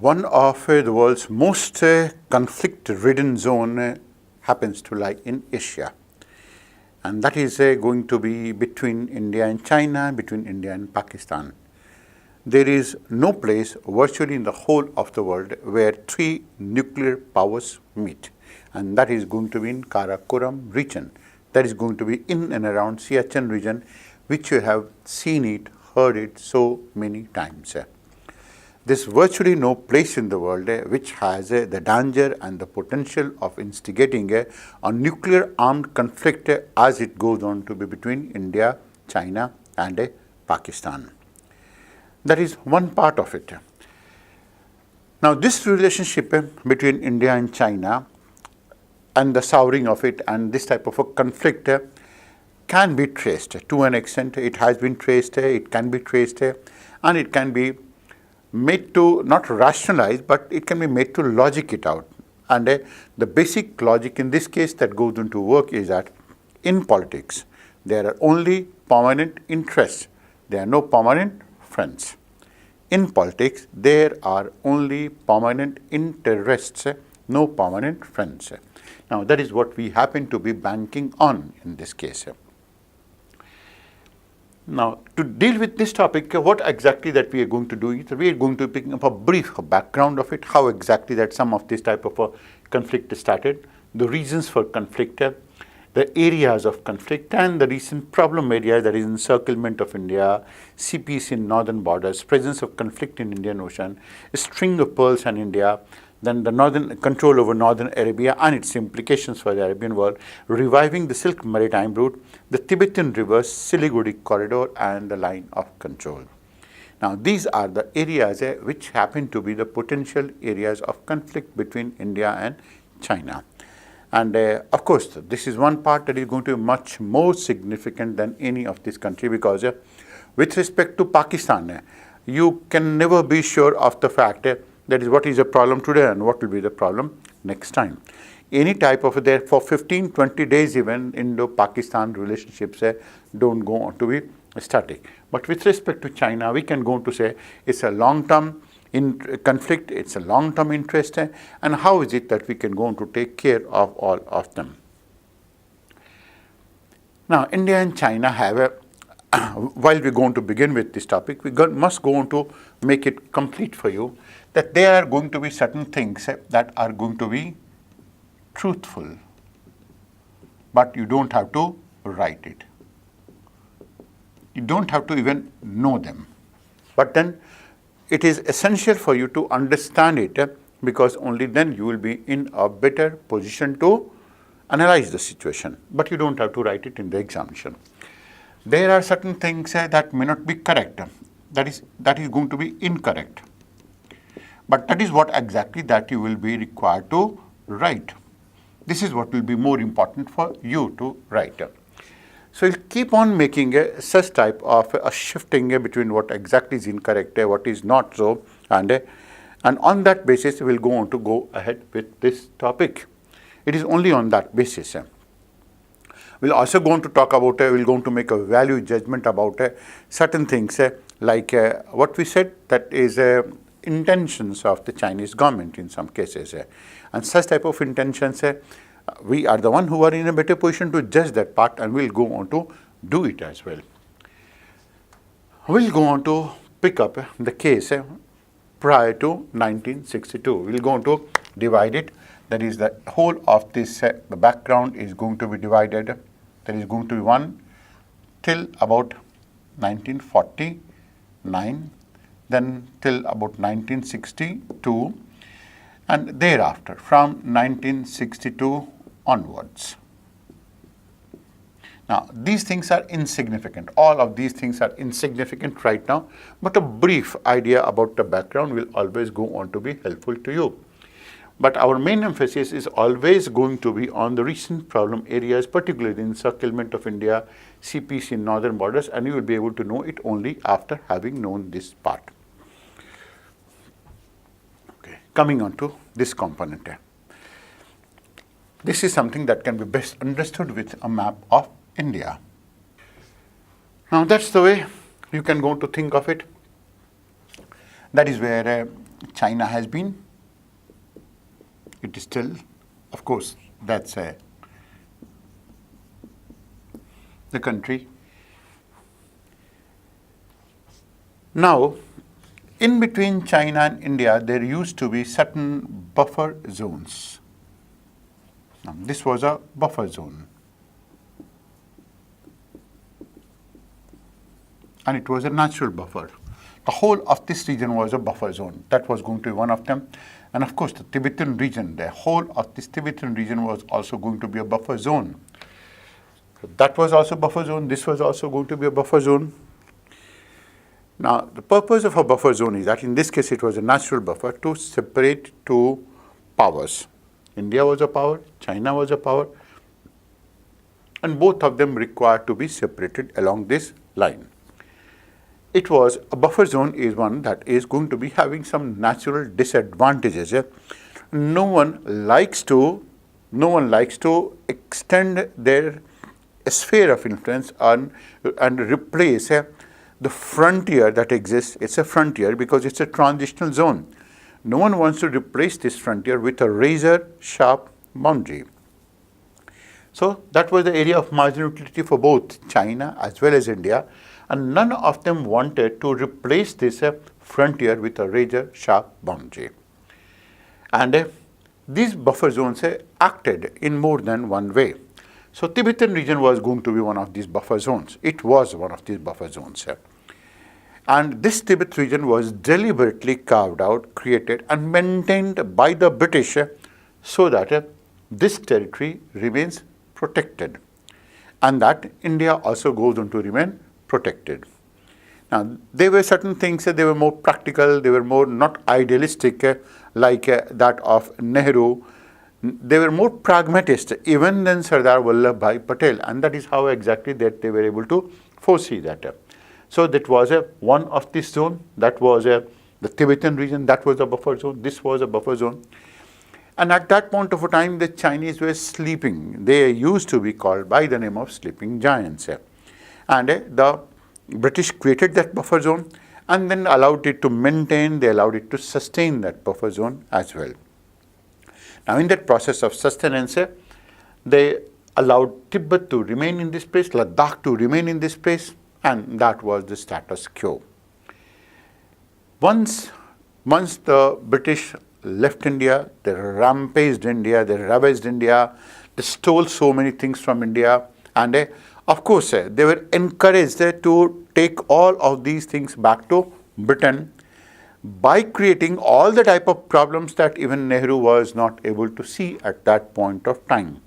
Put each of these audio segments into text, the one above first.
One of the world's most conflict-ridden zone happens to lie in Asia, and that is going to be between India and China, between India and Pakistan. There is no place virtually in the whole of the world where three nuclear powers meet, and that is going to be in Karakoram region. That is going to be in and around Siachen region, which you have seen it, heard it so many times. There's virtually no place in the world which has the danger and the potential of instigating a nuclear armed conflict as it goes on to be between India, China and Pakistan. That is one part of it. Now this relationship between India and China and the souring of it and this type of a conflict can be traced to an extent. It has been traced, it can be traced, and it can be made to not rationalize, but it can be made to logic it out. And the basic logic in this case that goes into work is that in politics, there are only permanent interests. There are no permanent friends. In politics, there are only permanent interests, no permanent friends. Now, that is what we happen to be banking on in this case. Now, to deal with this topic, what exactly that we are going to do is we are going to pick up a brief background of it, how exactly that some of this type of a conflict started, the reasons for conflict, the areas of conflict, and the recent problem areas, that is encirclement of India, CPEC in northern borders, presence of conflict in Indian Ocean, a string of pearls in India, then the northern control over northern Arabia and its implications for the Arabian world, reviving the Silk maritime route, the Tibetan rivers, Siliguri corridor, and the line of control. Now, these are the areas which happen to be the potential areas of conflict between India and China. And of course, this is one part that is going to be much more significant than any of this country, because with respect to Pakistan, you can never be sure of the fact that is what is the problem today and what will be the problem next time. Any type of there for 15, 20 days even Indo-Pakistan relationships don't go on to be static. But with respect to China, we can go on to say it's a long-term conflict, it's a long-term interest, and how is it that we can go on to take care of all of them. Now, India and China have while we're going to begin with this topic, we must go on to make it complete for you that there are going to be certain things that are going to be truthful, but you don't have to write it. You don't have to even know them. But then it is essential for you to understand it, because only then you will be in a better position to analyze the situation. But you don't have to write it in the examination. There are certain things that may not be correct. That is going to be incorrect. But that is what exactly that you will be required to write. This is what will be more important for you to write. So you'll keep on making such type of a shifting between what exactly is incorrect, what is not so, and on that basis we'll go on to go ahead with this topic. It is only on that basis. We'll also go on to talk about, we'll go on to make a value judgment about certain things like what we said, that is intentions of the Chinese government in some cases. And such type of intentions, we are the one who are in a better position to judge that part, and we'll go on to do it as well. We'll go on to pick up the case prior to 1962. We'll go on to divide it. That is, the whole of this, the background is going to be divided. There is going to be one till about 1949, then till about 1962, and thereafter from 1962 onwards. Now, these things are insignificant. All of these things are insignificant right now, but a brief idea about the background will always go on to be helpful to you. But our main emphasis is always going to be on the recent problem areas, particularly the encirclement of India, CPEC in northern borders, and you will be able to know it only after having known this part. Okay. Coming on to this component. This is something that can be best understood with a map of India. Now, that's the way you can go to think of it. That is where China has been. It is still, of course, that's the country. Now, in between China and India, there used to be certain buffer zones. Now, this was a buffer zone. And it was a natural buffer. The whole of this region was a buffer zone. That was going to be one of them. And of course, the Tibetan region, the whole of this Tibetan region was also going to be a buffer zone. So that was also a buffer zone. This was also going to be a buffer zone. Now, the purpose of a buffer zone is that in this case, it was a natural buffer to separate two powers. India was a power, China was a power, and both of them required to be separated along this line. It was a buffer zone is one that is going to be having some natural disadvantages. No one likes to extend their sphere of influence and replace the frontier that exists. It's a frontier because it's a transitional zone. No one wants to replace this frontier with a razor-sharp boundary. So that was the area of marginal utility for both China as well as India, and none of them wanted to replace this frontier with a razor-sharp boundary. And these buffer zones acted in more than one way. So Tibetan region was going to be one of these buffer zones. It was one of these buffer zones. And this Tibet region was deliberately carved out, created and maintained by the British so that this territory remains protected and that India also goes on to remain protected. Now, there were certain things they were more practical, they were more not idealistic like that of Nehru. They were more pragmatist even than Sardar Vallabhbhai Patel, and that is how exactly that they were able to foresee that. So that was one of this zone, that was the Tibetan region, that was a buffer zone, this was a buffer zone. And at that point of time, the Chinese were sleeping. They used to be called by the name of sleeping giants. And the British created that buffer zone and then allowed it to maintain, they allowed it to sustain that buffer zone as well. Now, in that process of sustenance, they allowed Tibet to remain in this place, Ladakh to remain in this place, and that was the status quo. Once the British left India, they rampaged India, they ravaged India, they stole so many things from India, and of course, they were encouraged to take all of these things back to Britain by creating all the type of problems that even Nehru was not able to see at that point of time.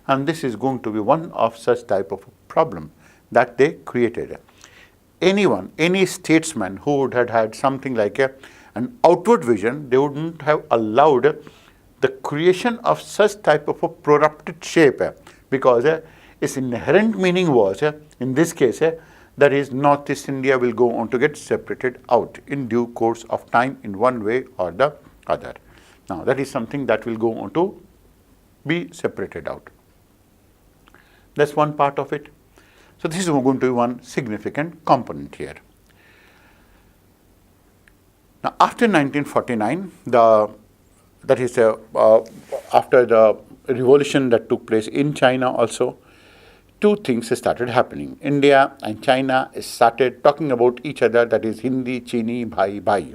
And this is going to be one of such type of problem that they created. Anyone, any statesman who would have had something like an outward vision, they wouldn't have allowed the creation of such type of a corrupted shape because its inherent meaning was, in this case, that is Northeast India will go on to get separated out in due course of time in one way or the other. Now, that is something that will go on to be separated out. That's one part of it. So, this is going to be one significant component here. Now, after 1949, that is after the revolution that took place in China also, two things started happening. India and China started talking about each other, that is Hindi, Chini, Bhai, Bhai.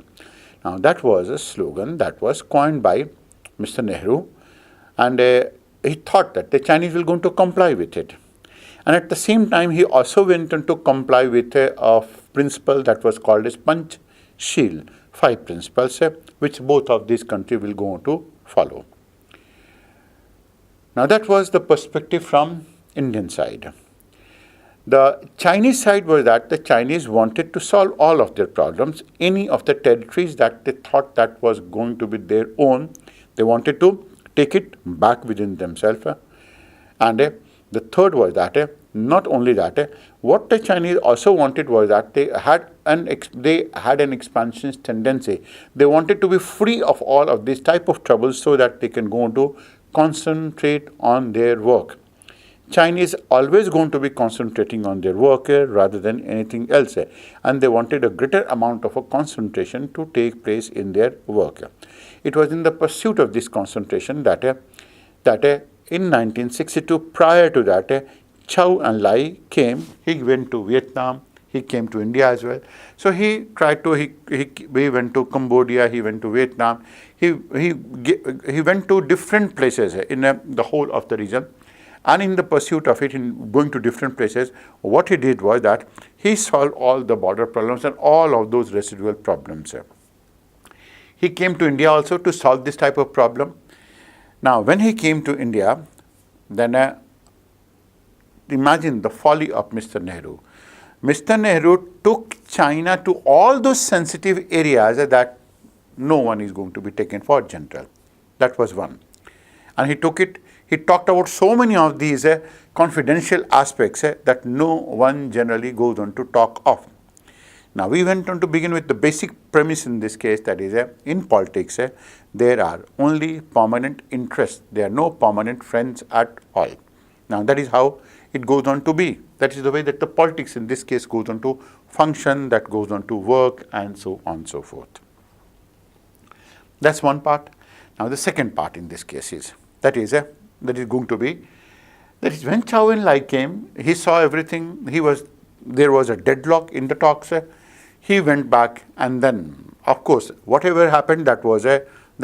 Now, that was a slogan that was coined by Mr. Nehru, and he thought that the Chinese were going to comply with it. And at the same time, he also went on to comply with a principle that was called as Panchsheel, 5 principles, which both of these countries will go on to follow. Now, that was the perspective from Indian side. The Chinese side was that the Chinese wanted to solve all of their problems. Any of the territories that they thought that was going to be their own, they wanted to take it back within themselves. And the third was that not only that, what the Chinese also wanted was that they had an expansionist tendency. They wanted to be free of all of these type of troubles so that they can go on to concentrate on their work. China is always going to be concentrating on their work rather than anything else. And they wanted a greater amount of a concentration to take place in their work. It was in the pursuit of this concentration that in 1962, prior to that, Chow and Lai came. He went to Vietnam. He came to India as well. So he tried to, he went to Cambodia, he went to Vietnam. He went to different places in the whole of the region. And in the pursuit of it, in going to different places, what he did was that he solved all the border problems and all of those residual problems. He came to India also to solve this type of problem. Now, when he came to India, then imagine the folly of Mr. Nehru. Mr. Nehru took China to all those sensitive areas that no one is going to be taken for general. That was one. And he took it. He talked about so many of these confidential aspects that no one generally goes on to talk of. Now, we went on to begin with the basic premise in this case, that is, in politics, there are only permanent interests. There are no permanent friends at all. Now, that is how it goes on to be. That is the way that the politics in this case goes on to function, that goes on to work, and so on and so forth. That's one part. Now, the second part in this case is, that is going to be, that is when Chow and Lai came, he saw everything, there was a deadlock in the talks, he went back, and then, of course, whatever happened, that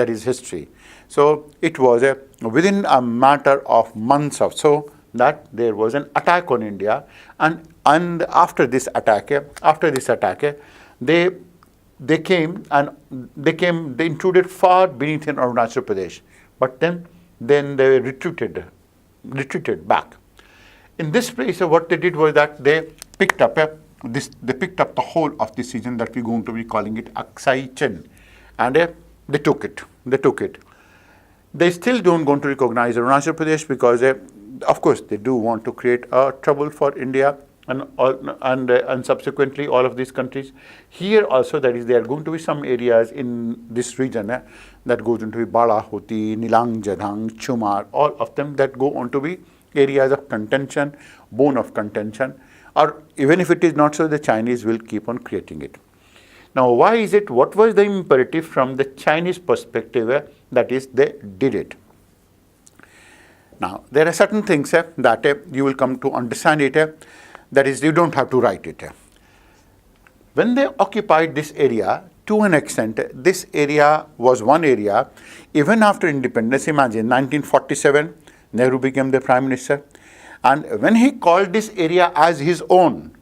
is history. So it was within a matter of months or so that there was an attack on India, and after this attack, they intruded far beneath in Arunachal Pradesh, but then they retreated back. In this place, what they did was that they picked up the whole of this region that we're going to be calling it Aksai Chin, and they took it. They still don't going to recognize Arunachal Pradesh because, of course, they do want to create trouble for India and subsequently all of these countries. Here also, that is, there are going to be some areas in this region that goes into be Balahoti, Nilang Jadhang, Chumar, all of them that go on to be areas of contention, bone of contention, or even if it is not so, the Chinese will keep on creating it. Now, why is it? What was the imperative from the Chinese perspective? That is, they did it. Now, there are certain things that you will come to understand it. That is, you don't have to write it. When they occupied this area, to an extent, this area was one area. Even after independence, imagine 1947, Nehru became the Prime Minister. And when he called this area as his own,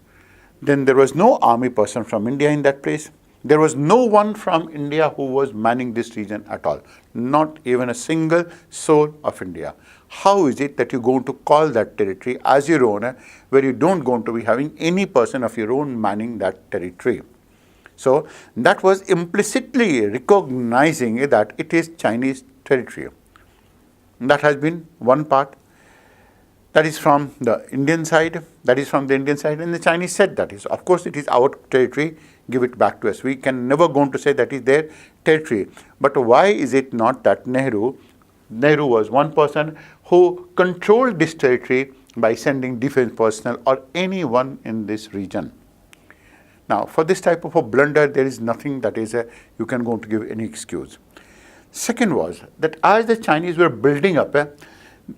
then there was no army person from India in that place. There was no one from India who was manning this region at all. Not even a single soul of India. How is it that you're going to call that territory as your own, where you don't going to be having any person of your own manning that territory? So that was implicitly recognizing that it is Chinese territory. That has been one part. That is from the Indian side. And the Chinese said that is, of course, it is our territory. Give it back to us. We can never going to say that is their territory. But why is it not that Nehru was one person who controlled this territory by sending defense personnel or anyone in this region? Now, for this type of a blunder, there is nothing that is you can go to give any excuse. Second was that as the Chinese were building up,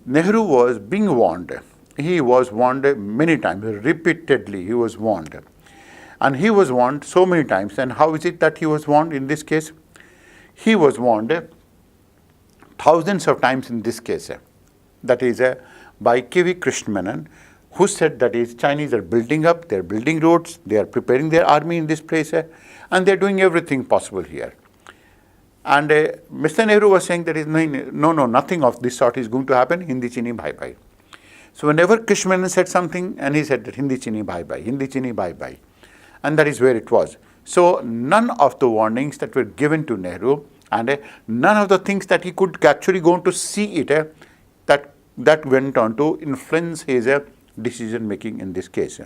Nehru was being warned. He was warned many times, repeatedly he was warned. And he was warned so many times. And how is it that he was warned in this case? He was warned thousands of times in this case. That is by K.V. Krishnamenon, who said that is Chinese are building up, they are building roads, they are preparing their army in this place, and they are doing everything possible here. And Mr. Nehru was saying that is no, nothing of this sort is going to happen, Hindi chini bye bye. So whenever Krishnamenon said something, and he said that Hindi chini bye bye, Hindi chini bye bye. And that is where it was. So none of the warnings that were given to Nehru, and none of the things that he could actually go on to see it, that went on to influence his decision making in this case.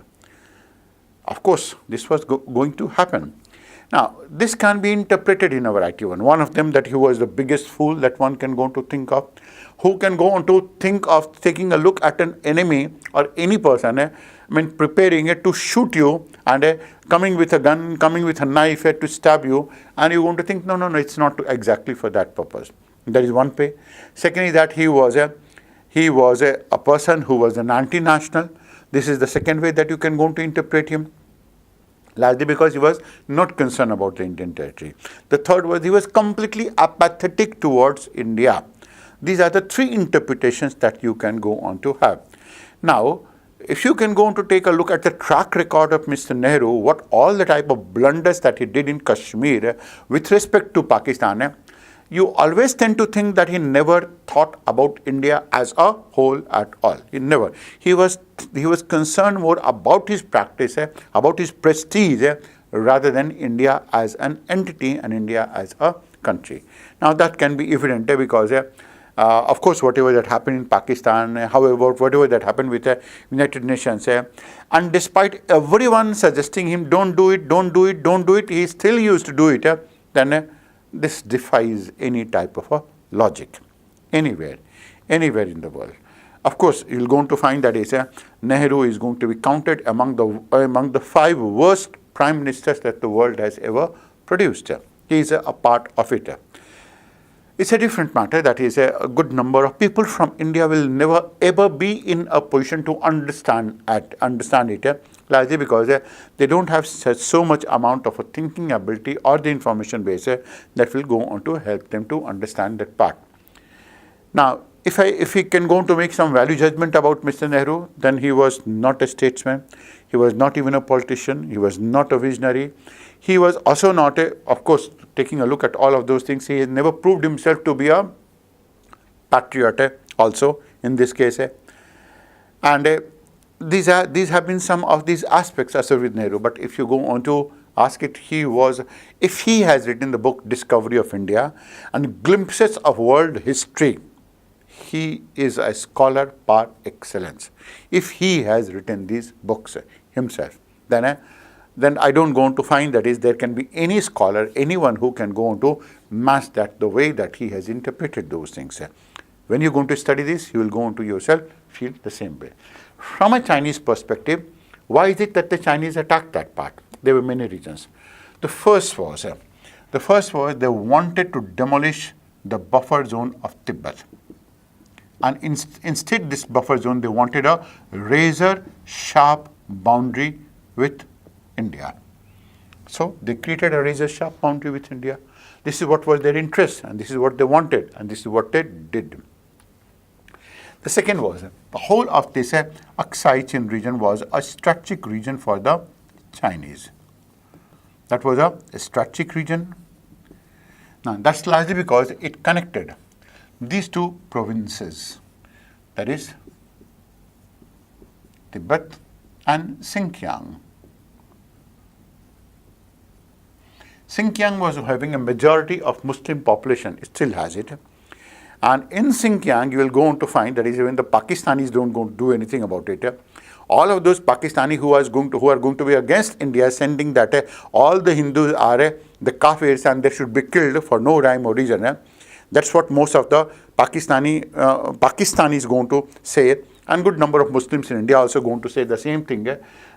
Of course, this was going to happen. Now, this can be interpreted in a variety of ways. One of them, that he was the biggest fool that one can go to think of. Who can go on to think of taking a look at an enemy or any person, preparing it to shoot you and coming with a gun, coming with a knife to stab you, and you're going to think, no, it's not exactly for that purpose. That is one way. Second is that he was a person who was an anti-national. This is the second way that you can go to interpret him. Largely because he was not concerned about the Indian territory. The third was he was completely apathetic towards India. These are the three interpretations that you can go on to have. Now, if you can go on to take a look at the track record of Mr. Nehru, what all the type of blunders that he did in Kashmir with respect to Pakistan, you always tend to think that he never thought about India as a whole at all. He never. He was concerned more about his practice, about his prestige, rather than India as an entity and India as a country. Now that can be evident because, of course, whatever that happened in Pakistan, however, whatever that happened with the United Nations, and despite everyone suggesting him, don't do it, he still used to do it, then this defies any type of a logic anywhere in the world. Of course, you'll going to find that Nehru is going to be counted among the 5 worst prime ministers that the world has ever produced. He is a part of it. It's a different matter that is a good number of people from India will never ever be in a position to understand it, largely because they don't have so much amount of a thinking ability or the information base that will go on to help them to understand that part. Now, if we can go on to make some value judgment about Mr. Nehru, then he was not a statesman, he was not even a politician, he was not a visionary, he was also not of course, taking a look at all of those things, he has never proved himself to be a patriot also in this case. And these have been some of these aspects associated with Nehru. But if you go on to ask it, if he has written the book Discovery of India and Glimpses of World History, he is a scholar par excellence. If he has written these books himself, then I don't go on to find that there can be any scholar, anyone who can go on to match that the way that he has interpreted those things. When you're going to study this, you will go on to yourself feel the same way. From a Chinese perspective, why is it that the Chinese attacked that part? There were many reasons. The first was they wanted to demolish the buffer zone of Tibet. And instead this buffer zone, they wanted a razor-sharp boundary with India. So they created a razor-sharp boundary with India. This is what was their interest, and this is what they wanted, and this is what they did. The second was the whole of this Aksai Chin region was a strategic region for the Chinese. That was a strategic region. Now that's largely because it connected these two provinces, that is Tibet and Xinjiang. Xinjiang was having a majority of Muslim population, it still has it. And in Xinjiang, you will go on to find that even the Pakistanis don't go to do anything about it. All of those Pakistani who are going to be against India, sending that all the Hindus are the kafirs and they should be killed for no rhyme or reason. That's what most of the Pakistanis going to say, and good number of Muslims in India also going to say the same thing.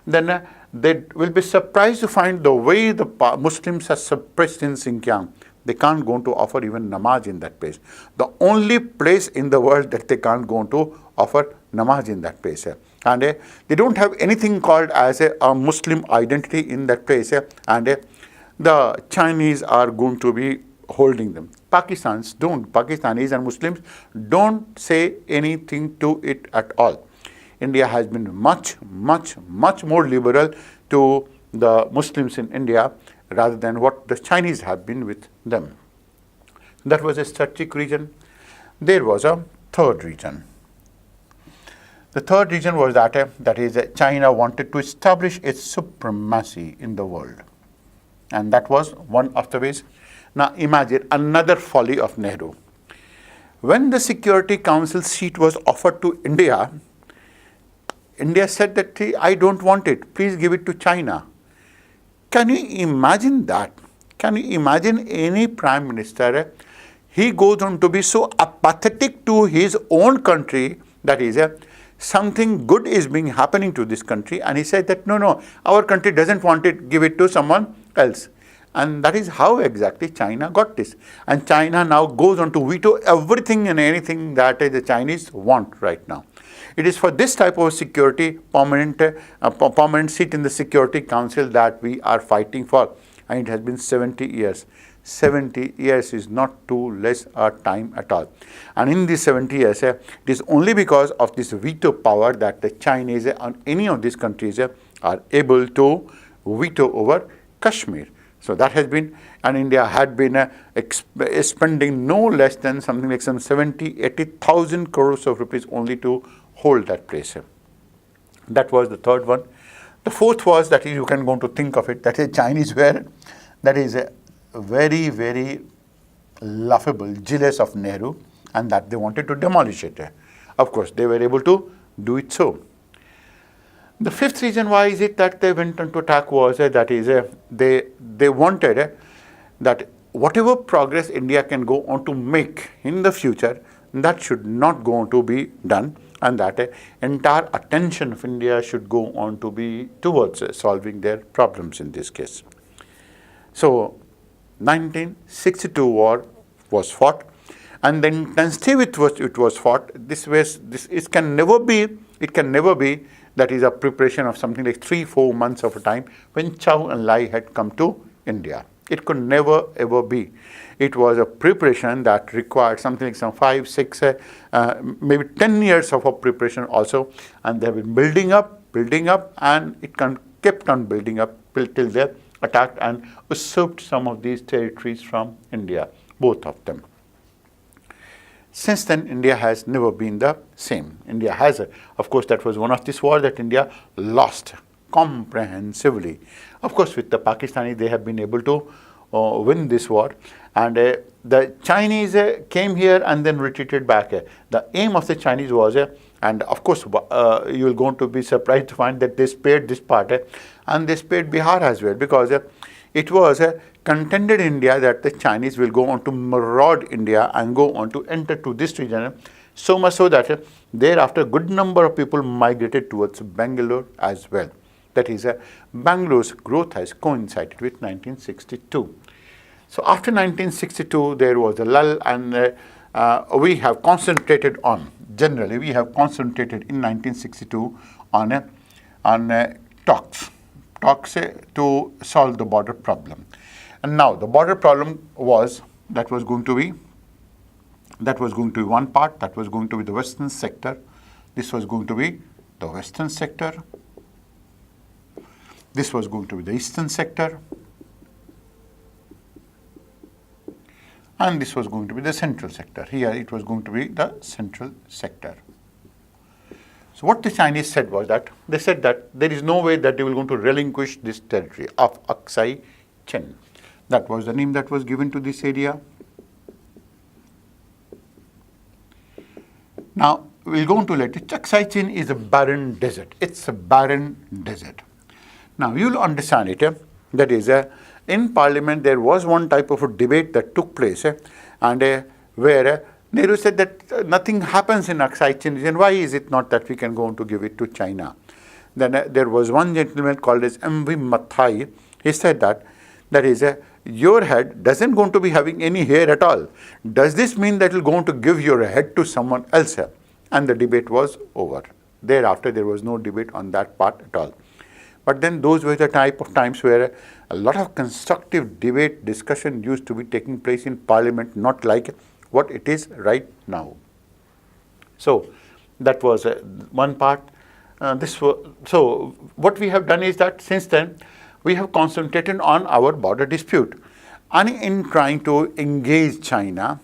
Then they will be surprised to find the way the Muslims are suppressed in Xinjiang. They can't go to offer even namaz in that place. The only place in the world that they can't go to offer namaz in that place. And they don't have anything called as a Muslim identity in that place. And the Chinese are going to be holding them. Pakistanis and Muslims don't say anything to it at all. India has been much more liberal to the Muslims in India rather than what the Chinese have been with them. That was a strategic region. There was a third region. The third region was that is China wanted to establish its supremacy in the world. And that was one of the ways. Now imagine another folly of Nehru. When the Security Council seat was offered to India, India said that I don't want it, please give it to China. Can you imagine that? Can you imagine any prime minister, he goes on to be so apathetic to his own country, that is, something good is being happening to this country, and he said that no, our country doesn't want it, give it to someone else. And that is how exactly China got this. And China now goes on to veto everything and anything that the Chinese want right now. It is for this type of security, permanent seat in the Security Council that we are fighting for. And it has been 70 years. 70 years is not too less a time at all. And in these 70 years, it is only because of this veto power that the Chinese and any of these countries are able to veto over Kashmir. So that has been, and India had been spending no less than something like some 70,000-80,000 crores of rupees only to hold that place. That was the third one. The fourth was, that is, you can go to think of it, that is Chinese were, that is very, very laughable, jealous of Nehru, and that they wanted to demolish it. Of course, they were able to do it so. The fifth reason why is it that they went on to attack was that is they wanted that whatever progress India can go on to make in the future, that should not go on to be done, and that entire attention of India should go on to be towards solving their problems in this case. So 1962 war was fought, and the intensity with which it was fought, it can never be that is a preparation of something like 3-4 months of a time when Chow and Lai had come to India. It could never ever be. It was a preparation that required something like some 5, 6, maybe 10 years of a preparation also, and they have been building up, and it kept on building up till they attacked and usurped some of these territories from India, both of them. Since then, India has never been the same. India has, of course, that was one of these wars that India lost comprehensively. Of course, with the Pakistanis, they have been able to win this war. And the Chinese came here and then retreated back. The aim of the Chinese was, and of course, you will going to be surprised to find that they spared this part, and they spared Bihar as well, because it was contended in India that the Chinese will go on to maraud India and go on to enter to this region, so much so that thereafter a good number of people migrated towards Bangalore as well. That is, Bangalore's growth has coincided with 1962. So after 1962, there was a lull, and we have concentrated on, generally, we have concentrated in 1962 on talks to solve the border problem. And now the border problem was going to be one part, that was going to be the western sector. This was going to be the western sector. This was going to be the eastern sector. And this was going to be the central sector. Here it was going to be the central sector. So what the Chinese said was that, they said that there is no way that they were going to relinquish this territory of Aksai Chin. That was the name that was given to this area. Now, we'll go on to let it. Aksai Chin is a barren desert. It's a barren desert. Now, you'll understand it. That is, in Parliament, there was one type of a debate that took place, and where Nehru said that nothing happens in Aksai Chin region. Why is it not that we can go on to give it to China? Then there was one gentleman called as M.V. Mathai. He said that is, your head doesn't going to be having any hair at all. Does this mean that you're going to give your head to someone else? And the debate was over. Thereafter, there was no debate on that part at all. But then those were the type of times where a lot of constructive debate, discussion used to be taking place in Parliament, not like what it is right now. So that was one part. So what we have done is that since then, we have concentrated on our border dispute. And in trying to engage China,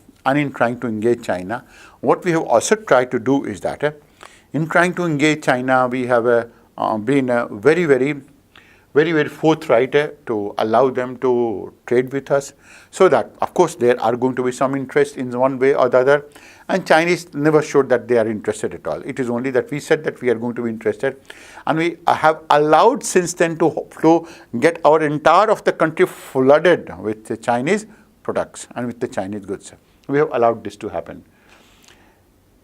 what we have also tried to do is that in trying to engage China, we have been very, very, very, very forthright to allow them to trade with us, so that, of course, there are going to be some interest in one way or the other. And Chinese never showed that they are interested at all. It is only that we said that we are going to be interested. And we have allowed since then to get our entire of the country flooded with the Chinese products and with the Chinese goods. We have allowed this to happen.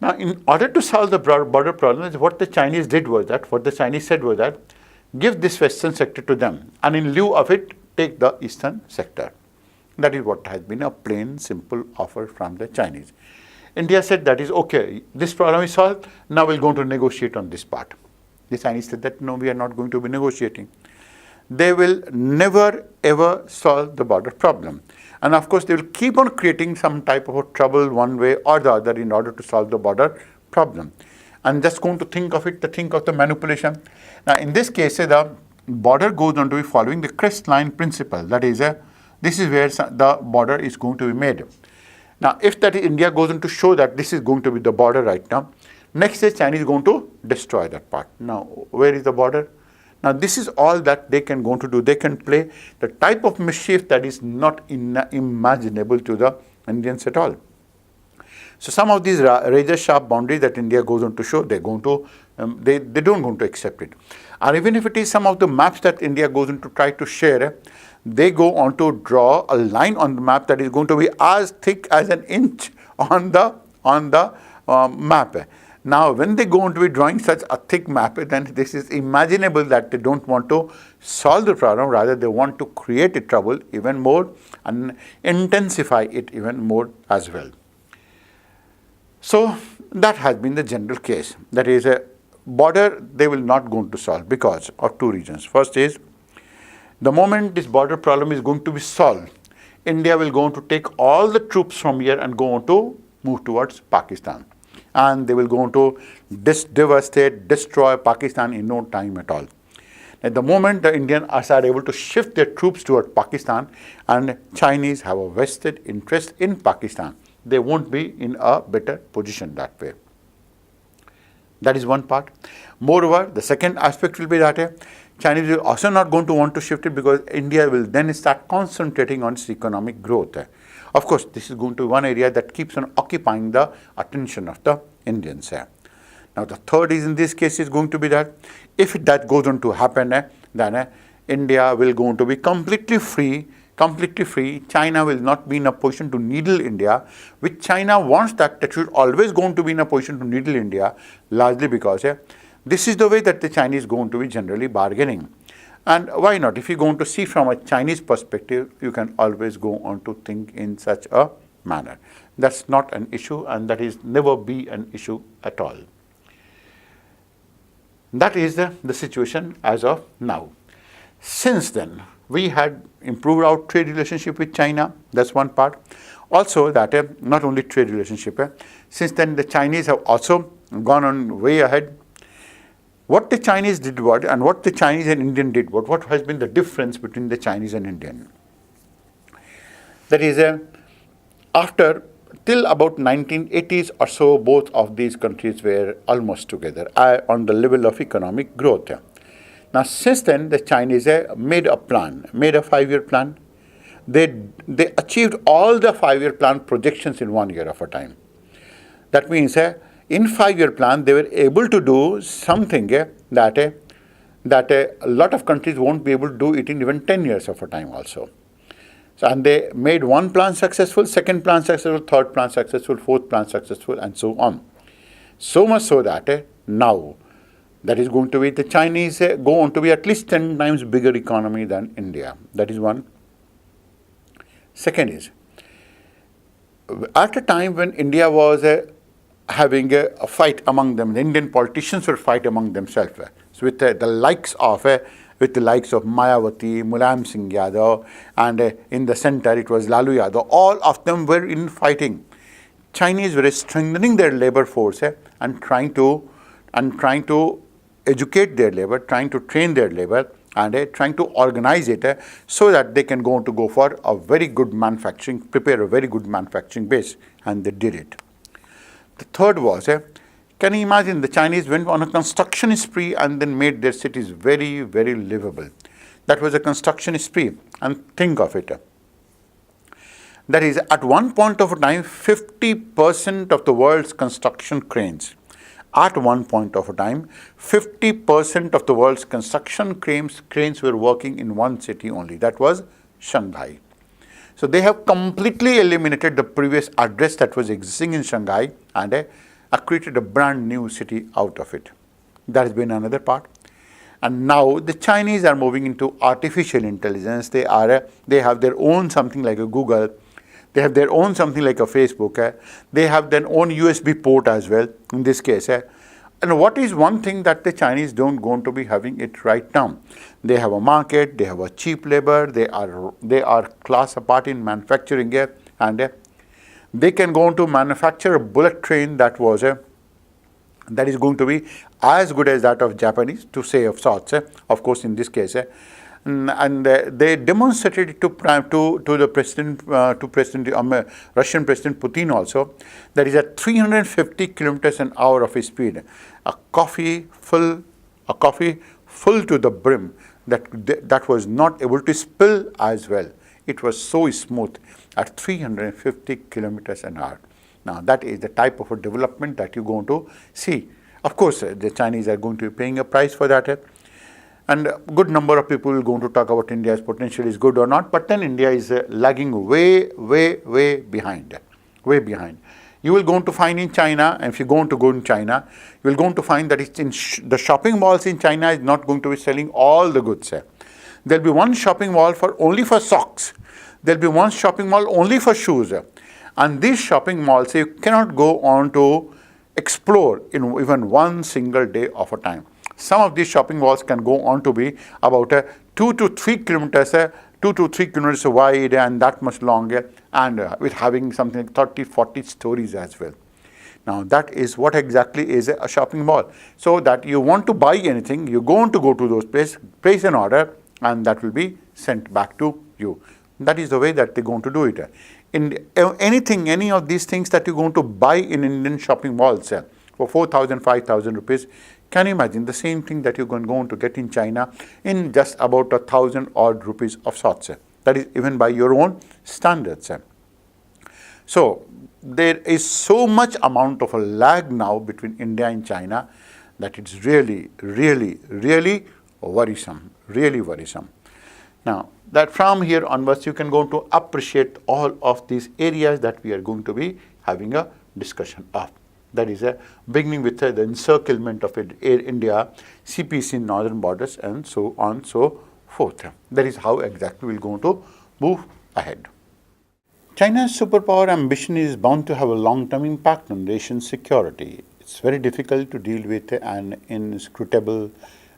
Now, in order to solve the border problem, what the Chinese did was that, what the Chinese said was that, give this western sector to them, and in lieu of it, take the eastern sector. That is what has been a plain, simple offer from the Chinese. India said that is okay, this problem is solved, now we're going to negotiate on this part. The Chinese said that no, we are not going to be negotiating. They will never ever solve the border problem. And of course, they will keep on creating some type of a trouble one way or the other in order to solve the border problem. And just going to think of it, to think of the manipulation. Now, in this case, the border goes on to be following the crest line principle. That is, this is where the border is going to be made. Now, if that India goes on to show that this is going to be the border right now, next day Chinese is going to destroy that part. Now, where is the border? Now, this is all that they can go to do. They can play the type of mischief that is not imaginable to the Indians at all. So some of these razor sharp boundaries that India goes on to show, they're going to, they don't going to accept it. Or even if it is some of the maps that India goes on to try to share, they go on to draw a line on the map that is going to be as thick as an inch on the map. Now, when they go on to be drawing such a thick map, then this is imaginable that they don't want to solve the problem, rather they want to create a trouble even more and intensify it even more as well. So, that has been the general case. That is, a border they will not going to solve because of two reasons. First is, the moment this border problem is going to be solved, India will go on to take all the troops from here and go on to move towards Pakistan. And they will go on to devastate, destroy Pakistan in no time at all. At the moment the Indians are able to shift their troops towards Pakistan, and Chinese have a vested interest in Pakistan, they won't be in a better position that way. That is one part. Moreover, the second aspect will be that Chinese will also not going to want to shift it, because India will then start concentrating on its economic growth. Of course, this is going to be one area that keeps on occupying the attention of the Indians. Now, the third is in this case is going to be that if that goes on to happen, then India will go on to be completely free. China will not be in a position to needle India, which China wants that should always going to be in a position to needle India, largely because this is the way that the Chinese going to be generally bargaining. And why not? If you go on to see from a Chinese perspective, you can always go on to think in such a manner. That's not an issue, and that is never be an issue at all. That is the situation as of now. Since then, we had improved our trade relationship with China. That's one part. Also, that not only trade relationship, since then the Chinese have also gone on way ahead. What the Chinese did and what the Chinese and Indian did what has been the difference between the Chinese and Indian? That is, after till about 1980s or so, both of these countries were almost together on the level of economic growth. Now, since then, the Chinese made a 5-year plan. They achieved all the 5-year plan projections in 1 year of a time. That means in 5-year plan, they were able to do something that a lot of countries won't be able to do it in even 10 years of a time also. So, and they made one plan successful, second plan successful, third plan successful, fourth plan successful, and so on. So much so that now, that is going to be the Chinese go on to be at least 10 times bigger economy than India. That is one. Second is, at a time when India was having a fight among them, the Indian politicians were fight among themselves. So with the likes of Mayawati, Mulayam Singh Yadav, and in the center it was Lalu Yadav. All of them were in fighting. Chinese were strengthening their labor force and trying to educate their labor, trying to train their labor, and trying to organize it so that they can go for a very good manufacturing, prepare a very good manufacturing base, and they did it. The third was, can you imagine, the Chinese went on a construction spree and then made their cities very, very livable. That was a construction spree. And think of it. That is, at one point of time, 50% of the world's construction cranes, at one point of time, 50% of the world's construction cranes were working in one city only. That was Shanghai. So they have completely eliminated the previous address that was existing in Shanghai and created a brand new city out of it. That has been another part. And now the Chinese are moving into artificial intelligence. They have their own something like a Google. They have their own something like a Facebook. They have their own USB port as well in this case. And what is one thing that the Chinese don't going to be having it right now? They have a market, they have a cheap labor, they are class apart in manufacturing here, and they can go on to manufacture a bullet train that is going to be as good as that of Japanese, to say of sorts, of course in this case. And they demonstrated it to the president, Russian President Putin also. That is at 350 kilometers an hour of speed. A coffee full to the brim that was not able to spill as well. It was so smooth at 350 kilometers an hour. Now that is the type of a development that you're going to see. Of course, the Chinese are going to be paying a price for that. And a good number of people will going to talk about India's potential is good or not, but then India is lagging way behind. Way behind. You will going to find in China, and if you're going to go in China, you will going to find that it's in the shopping malls in China is not going to be selling all the goods. There will be one shopping mall only for socks. There will be one shopping mall only for shoes. And these shopping malls, you cannot go on to explore in even one single day of a time. Some of these shopping malls can go on to be about 2 to 3 kilometers wide and that much longer, and with having something like 30, 40 stories as well. Now that is what exactly is a shopping mall. So that you want to buy anything, you're going to go to those places, place an order, and that will be sent back to you. That is the way that they're going to do it. In any of these things that you're going to buy in Indian shopping malls for 4,000, 5,000 rupees, can you imagine the same thing that you're going to get in China in just about 1,000 odd rupees of sorts? That is even by your own standards. So there is so much amount of a lag now between India and China that it's really worrisome, really worrisome. Now that from here onwards you can go to appreciate all of these areas that we are going to be having a discussion of. That is beginning with the encirclement of India, CPEC in northern borders, and so on so forth. That is how exactly we are going to move ahead. China's superpower ambition is bound to have a long-term impact on nation's security. It's very difficult to deal with an inscrutable,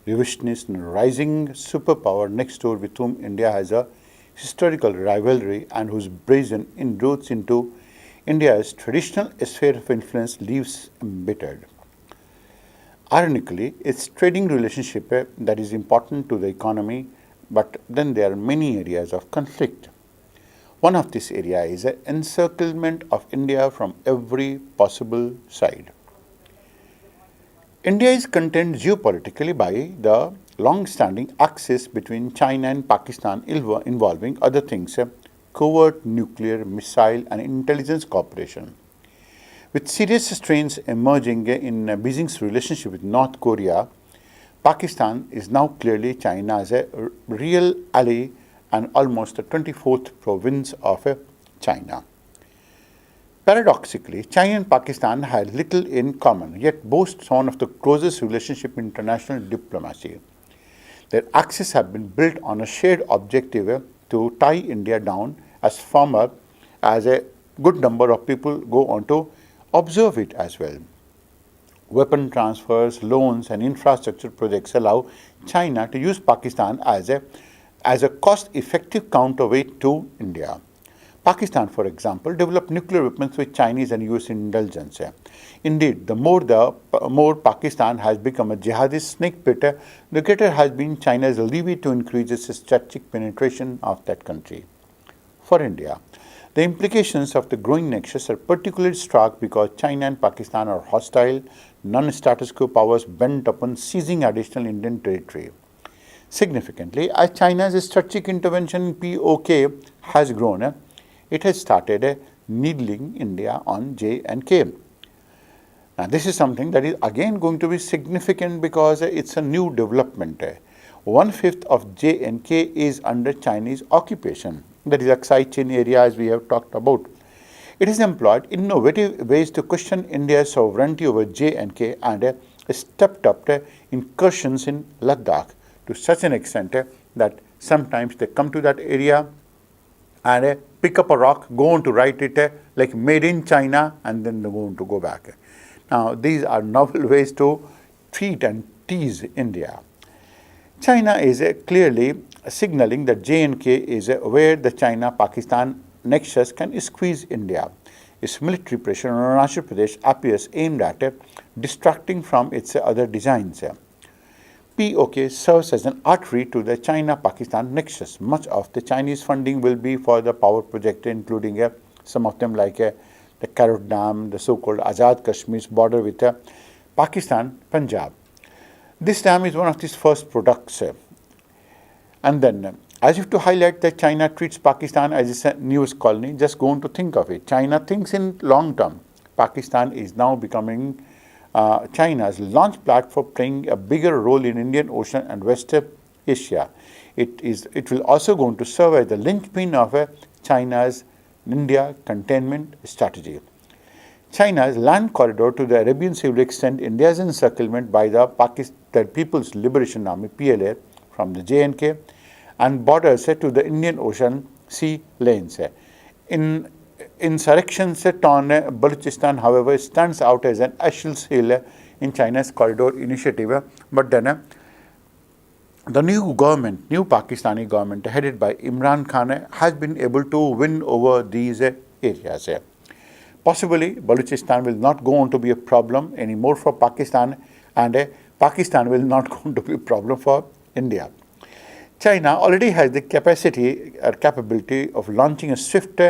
revisionist and rising superpower next door with whom India has a historical rivalry and whose brazen inroads into India's traditional sphere of influence leaves embittered. Ironically, it's trading relationship that is important to the economy, but then there are many areas of conflict. One of this area is the encirclement of India from every possible side. India is contained geopolitically by the long-standing axis between China and Pakistan involving other things, covert nuclear, missile and intelligence cooperation. With serious strains emerging in Beijing's relationship with North Korea, Pakistan is now clearly China as a real ally and almost the 24th province of China. Paradoxically, China and Pakistan had little in common, yet boast one of the closest relationships in international diplomacy. Their axes have been built on a shared objective to tie India down as firmer as a good number of people go on to observe it as well. Weapon transfers, loans and infrastructure projects allow China to use Pakistan as a cost-effective counterweight to India. Pakistan, for example, developed nuclear weapons with Chinese and US indulgence. Indeed, the more Pakistan has become a jihadist snake pit, the greater has been China's levy to increase its strategic penetration of that country. For India, the implications of the growing nexus are particularly stark because China and Pakistan are hostile, non-status quo powers bent upon seizing additional Indian territory. Significantly, as China's strategic intervention in POK has grown, it has started needling India on J&K. Now, this is something that is again going to be significant because it's a new development. 1/5 of J&K is under Chinese occupation. That is Aksai Chin area, as we have talked about. It has employed innovative ways to question India's sovereignty over J&K and stepped up incursions in Ladakh to such an extent that sometimes they come to that area and pick up a rock, go on to write it like made in China, and then they go on to go back. Now, these are novel ways to treat and tease India. China is clearly signaling that J&K is where the China-Pakistan nexus can squeeze India. Its military pressure on Arunachal Pradesh appears aimed at distracting from its other designs. POK serves as an artery to the China-Pakistan nexus. Much of the Chinese funding will be for the power project, including some of them like the Karot Dam, the so-called Azad Kashmir's border with Pakistan, Punjab. This dam is one of these first products. And then, as if to highlight that China treats Pakistan as its newest colony, just go on to think of it. China thinks in long term. Pakistan is now becoming China's launch pad for playing a bigger role in Indian Ocean and West Asia. It will also go on to serve as the linchpin of China's India containment strategy. China's land corridor to the Arabian Sea will extend India's encirclement by the Pakistan People's Liberation Army (PLA) from the J&K and borders to the Indian Ocean sea lanes. Insurrections on Balochistan, however, stands out as an Achilles heel in China's corridor initiative. But then the new Pakistani government headed by Imran Khan has been able to win over these areas. Possibly, Balochistan will not go on to be a problem anymore for Pakistan, and Pakistan will not go on to be a problem for India. China already has the capability of launching a swift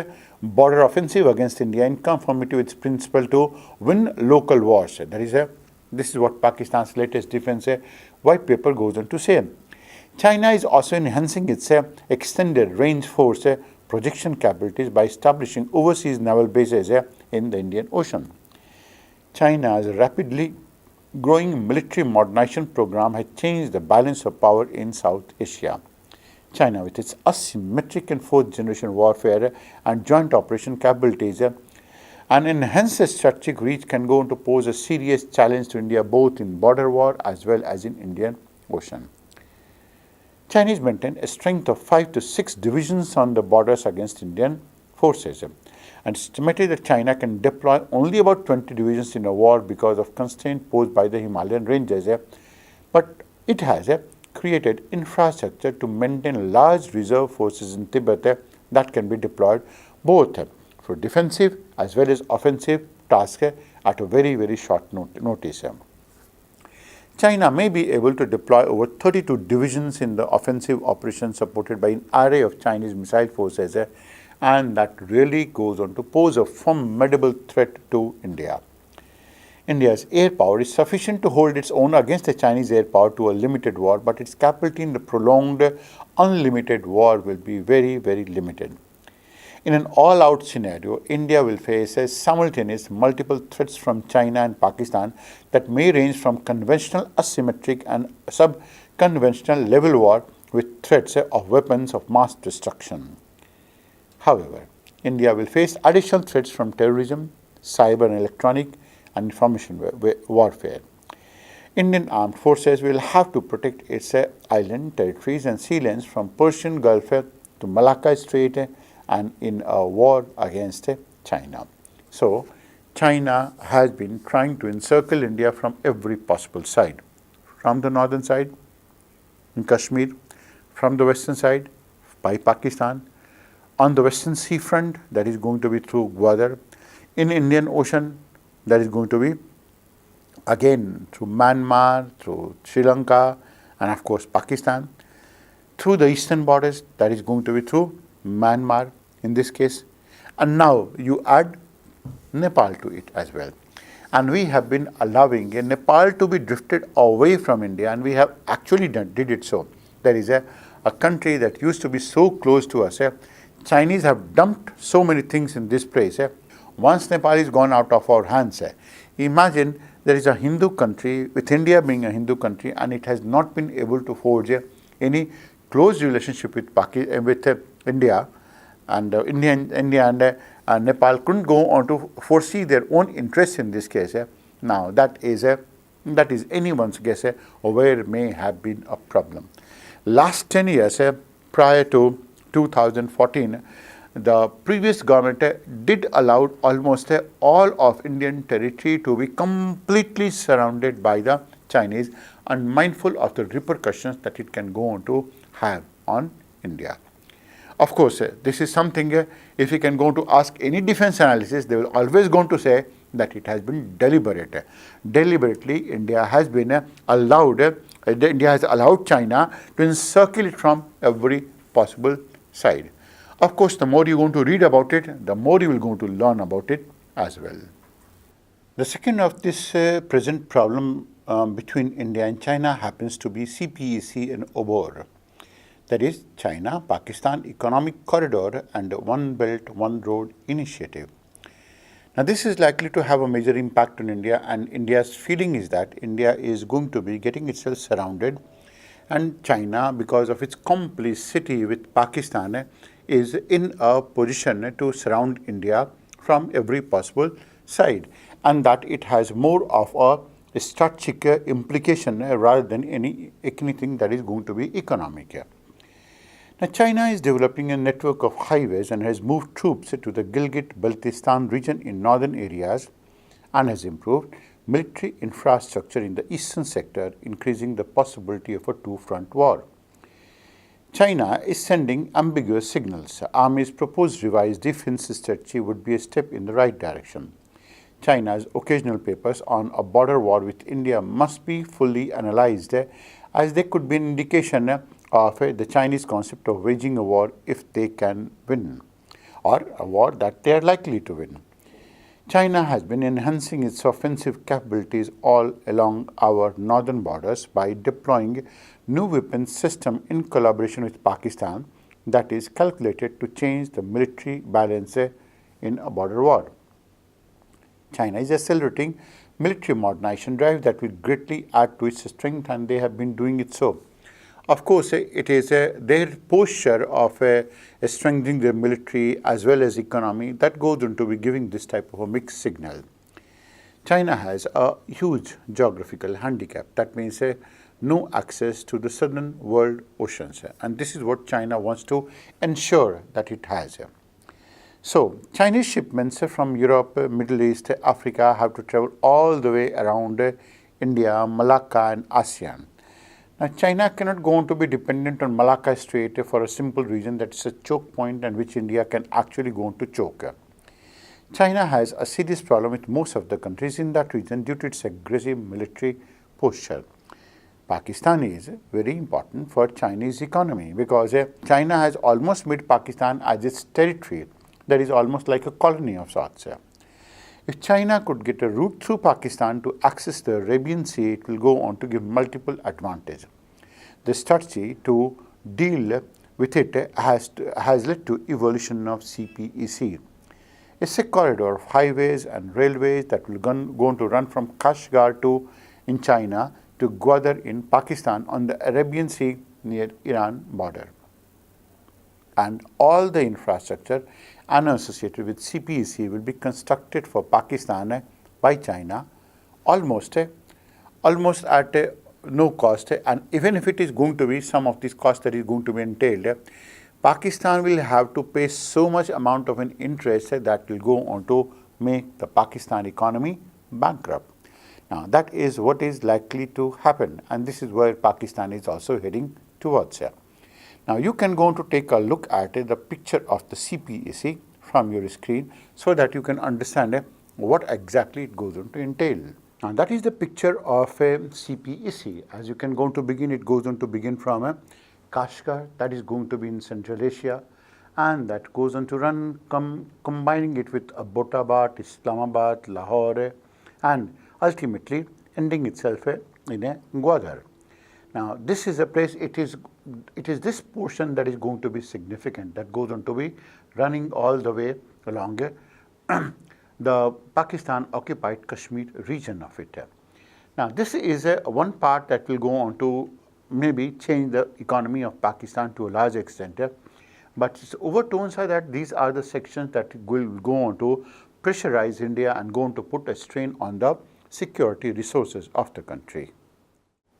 border offensive against India in conformity with its principle to win local wars. This is what Pakistan's latest defense white paper goes on to say. China is also enhancing its extended range force projection capabilities by establishing overseas naval bases in the Indian Ocean. China's rapidly growing military modernization program has changed the balance of power in South Asia. China, with its asymmetric and fourth-generation warfare and joint operation capabilities, an enhanced strategic reach can go on to pose a serious challenge to India both in border war as well as in Indian Ocean. Chinese maintain a strength of 5 to 6 divisions on the borders against Indian forces, and estimated that China can deploy only about 20 divisions in a war because of constraints posed by the Himalayan ranges. But it has created infrastructure to maintain large reserve forces in Tibet that can be deployed both for defensive as well as offensive tasks at a very, very short notice. China may be able to deploy over 32 divisions in the offensive operations supported by an array of Chinese missile forces, and that really goes on to pose a formidable threat to India. India's air power is sufficient to hold its own against the Chinese air power to a limited war, but its capability in the prolonged, unlimited war will be very, very limited. In an all-out scenario, India will face simultaneous multiple threats from China and Pakistan that may range from conventional asymmetric and sub-conventional level war with threats of weapons of mass destruction. However, India will face additional threats from terrorism, cyber and electronic, and information warfare. Indian armed forces will have to protect its island territories and sea lanes from Persian Gulf to Malacca Strait and in a war against China. So, China has been trying to encircle India from every possible side. From the northern side, in Kashmir, from the western side, by Pakistan, on the western sea front, that is going to be through Gwadar, in Indian Ocean, that is going to be again through Myanmar, through Sri Lanka, and of course Pakistan, through the eastern borders, that is going to be through Myanmar in this case, and now you add Nepal to it as well. And we have been allowing Nepal to be drifted away from India, and we have actually did it so. There is a country that used to be so close to us. Chinese have dumped so many things in this place. Once Nepal is gone out of our hands, imagine there is a Hindu country, with India being a Hindu country, and it has not been able to forge any close relationship with India, and India and Nepal couldn't go on to foresee their own interests in this case. Now that is anyone's guess where may have been a problem. Last 10 years, prior to 2014, the previous government did allow almost all of Indian territory to be completely surrounded by the Chinese, and mindful of the repercussions that it can go on to have on India. Of course, this is something, if you can go to ask any defense analysis, they will always going to say that it has been deliberate. Deliberately, India has allowed China to encircle it from every possible side. Of course, the more you're going to read about it, the more you will going to learn about it as well. The second of this present problem between India and China happens to be CPEC and OBOR. That is China-Pakistan Economic Corridor and One Belt, One Road initiative. Now, this is likely to have a major impact on India, and India's feeling is that India is going to be getting itself surrounded, and China, because of its complicity with Pakistan, is in a position to surround India from every possible side, and that it has more of a strategic implication rather than anything that is going to be economic. Now, China is developing a network of highways and has moved troops to the Gilgit-Baltistan region in northern areas, and has improved military infrastructure in the eastern sector, increasing the possibility of a two-front war. China is sending ambiguous signals. Army's proposed revised defense strategy would be a step in the right direction. China's occasional papers on a border war with India must be fully analyzed, as they could be an indication of the Chinese concept of waging a war if they can win, or a war that they are likely to win. China has been enhancing its offensive capabilities all along our northern borders by deploying new weapons system in collaboration with Pakistan that is calculated to change the military balance in a border war. China is accelerating military modernization drive that will greatly add to its strength, and they have been doing it so. Of course, it is their posture of strengthening their military as well as economy that goes into be giving this type of a mixed signal. China has a huge geographical handicap. That means no access to the southern world oceans, and this is what China wants to ensure that it has. So, Chinese shipments from Europe, Middle East, Africa have to travel all the way around India, Malacca and ASEAN. Now, China cannot go on to be dependent on Malacca Strait for a simple reason that it's a choke point and which India can actually go on to choke. China has a serious problem with most of the countries in that region due to its aggressive military posture. Pakistan is very important for Chinese economy because China has almost made Pakistan as its territory. That is almost like a colony of sorts. If China could get a route through Pakistan to access the Arabian Sea, it will go on to give multiple advantages. The strategy to deal with it has led to evolution of CPEC. It's a corridor of highways and railways that will go on to run from Kashgar in China to Gwadar in Pakistan on the Arabian Sea near Iran border. And all the infrastructure associated with CPEC will be constructed for Pakistan by China almost at no cost, and even if it is going to be some of these costs that is going to be entailed, Pakistan will have to pay so much amount of an interest that will go on to make the Pakistan economy bankrupt. Now, that is what is likely to happen, and this is where Pakistan is also heading towards. Now, you can go on to take a look at the picture of the CPEC from your screen so that you can understand what exactly it goes on to entail. Now, that is the picture of CPEC. As you can go on to begin, it goes on to begin from Kashgar, that is going to be in Central Asia, and that goes on to run, combining it with Abbottabad, Islamabad, Lahore, and ultimately ending itself in Gwadar. Now, this is a place, it is this portion that is going to be significant, that goes on to be running all the way along the Pakistan occupied Kashmir region of it. Now, this is one part that will go on to maybe change the economy of Pakistan to a large extent. But its overtones are that these are the sections that will go on to pressurize India and go on to put a strain on the security resources of the country.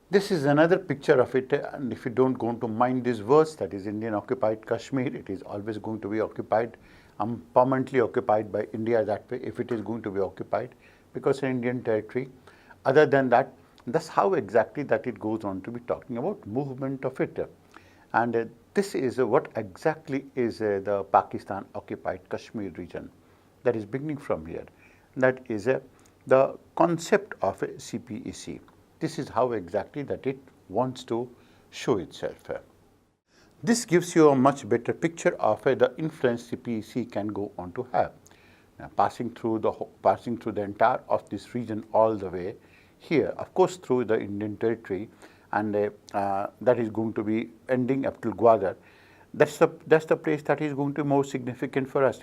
This is another picture of it, and if you don't go on to mind this verse, that is Indian occupied Kashmir, it is always going to be occupied, permanently occupied by India that way, if it is going to be occupied, because it's Indian territory. Other than that, that's how exactly that it goes on to be talking about movement of it. And this is what exactly is the Pakistan occupied Kashmir region that is beginning from here. That is the concept of a CPEC. This is how exactly that it wants to show itself. This gives you a much better picture of the influence CPEC can go on to have. Now, passing through the entire of this region all the way here, of course, through the Indian territory, and that is going to be ending up till Gwadar. That's the place that is going to be more significant for us.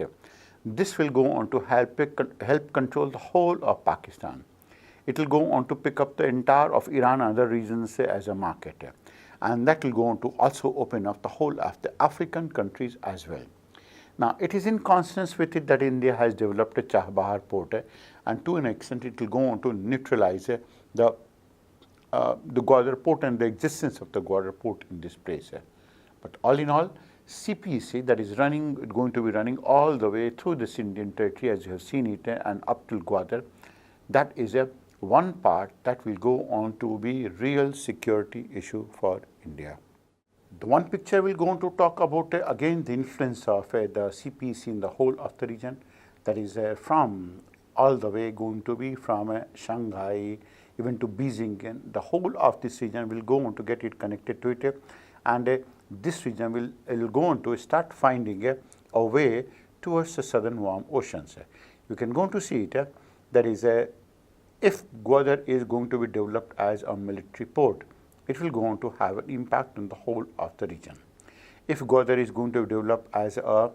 This will go on to help control the whole of Pakistan. It will go on to pick up the entire of Iran and other regions as a market. And that will go on to also open up the whole of the African countries as well. Now, it is in consonance with it that India has developed a Chabahar port, and to an extent it will go on to neutralize the Gwadar port and the existence of the Gwadar port in this place. But all in all, CPEC that is going to be running all the way through this Indian territory as you have seen it and up till Gwadar, that is one part that will go on to be real security issue for India. The one picture will go on to talk about again the influence of the CPEC in the whole of the region, that is from all the way going to be from Shanghai even to Beijing, and the whole of this region will go on to get it connected to it, and this region will go on to start finding a way towards the southern warm oceans. You can go on to see it, that is if Gwadar is going to be developed as a military port, it will go on to have an impact on the whole of the region. If Gwadar is going to be developed as a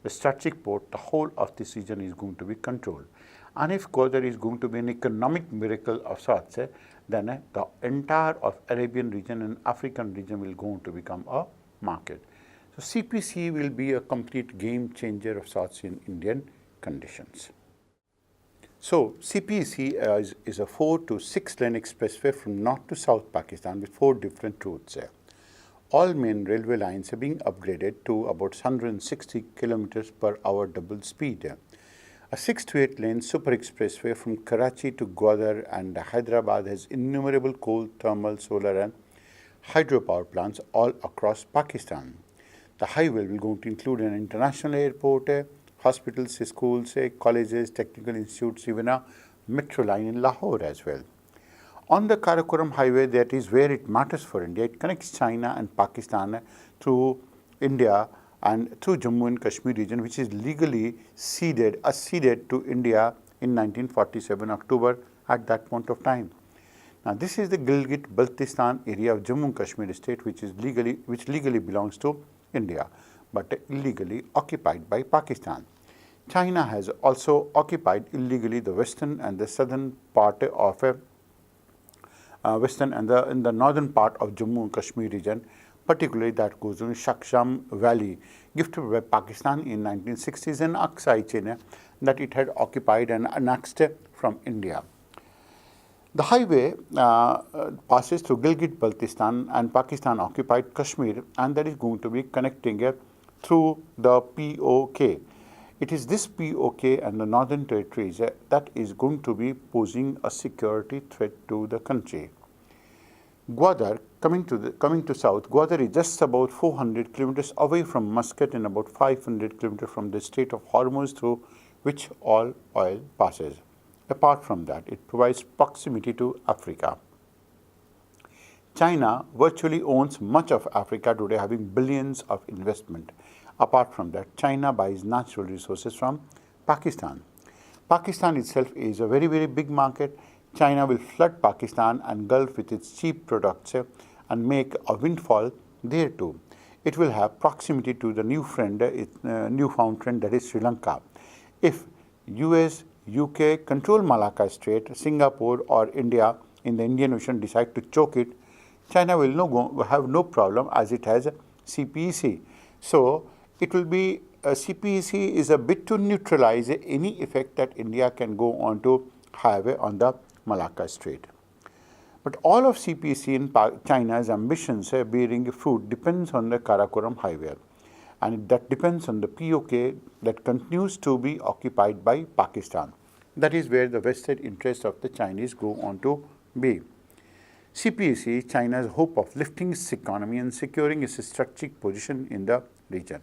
strategic port, the whole of this region is going to be controlled. And if Gwadar is going to be an economic miracle of sorts, then the entire of Arabian region and African region will go on to become a market. So CPEC will be a complete game changer of sorts in Indian conditions. So CPEC is a 4 to 6 lane expressway from north to south Pakistan with 4 different routes. All main railway lines are being upgraded to about 160 kilometers per hour double speed. A 6 to 8 lane super expressway from Karachi to Gwadar and Hyderabad has innumerable coal, thermal, solar and hydropower plants all across Pakistan. The highway will go to include an international airport, hospitals, schools, colleges, technical institutes, even a metro line in Lahore as well. On the Karakoram Highway, that is where it matters for India. It connects China and Pakistan through India and through Jammu and Kashmir region, which is legally ceded to India in 1947 October at that point of time. Now, this is the Gilgit-Baltistan area of Jammu and Kashmir state, which legally belongs to India, but illegally occupied by Pakistan. China has also occupied illegally the western and the southern part of in the northern part of Jammu and Kashmir region, particularly that goes in Shaksham Valley, gifted by Pakistan in 1960s, and Aksai China that it had occupied and annexed from India. The highway passes through Gilgit-Baltistan and Pakistan-occupied Kashmir, and that is going to be connecting through the POK. It is this POK and the northern territories that is going to be posing a security threat to the country. Gwadar, coming to south, Gwadar is just about 400 kilometers away from Muscat and about 500 kilometers from the Strait of Hormuz, through which all oil passes. Apart from that, it provides proximity to Africa. China virtually owns much of Africa today, having billions of investment. Apart from that, China buys natural resources from Pakistan. Pakistan itself is a very, very big market. China will flood Pakistan and Gulf with its cheap products, and make a windfall there too. It will have proximity to the newfound friend, that is Sri Lanka. If US, UK control Malacca Strait, Singapore or India in the Indian Ocean decide to choke it, China will have no problem as it has CPEC. So it will be CPEC is a bit to neutralize any effect that India can go on to have on the Malacca Strait. But all of CPEC in China's ambitions bearing fruit depends on the Karakoram Highway, and that depends on the POK that continues to be occupied by Pakistan. That is where the vested interests of the Chinese go on to be. CPEC, China's hope of lifting its economy and securing its strategic position in the region.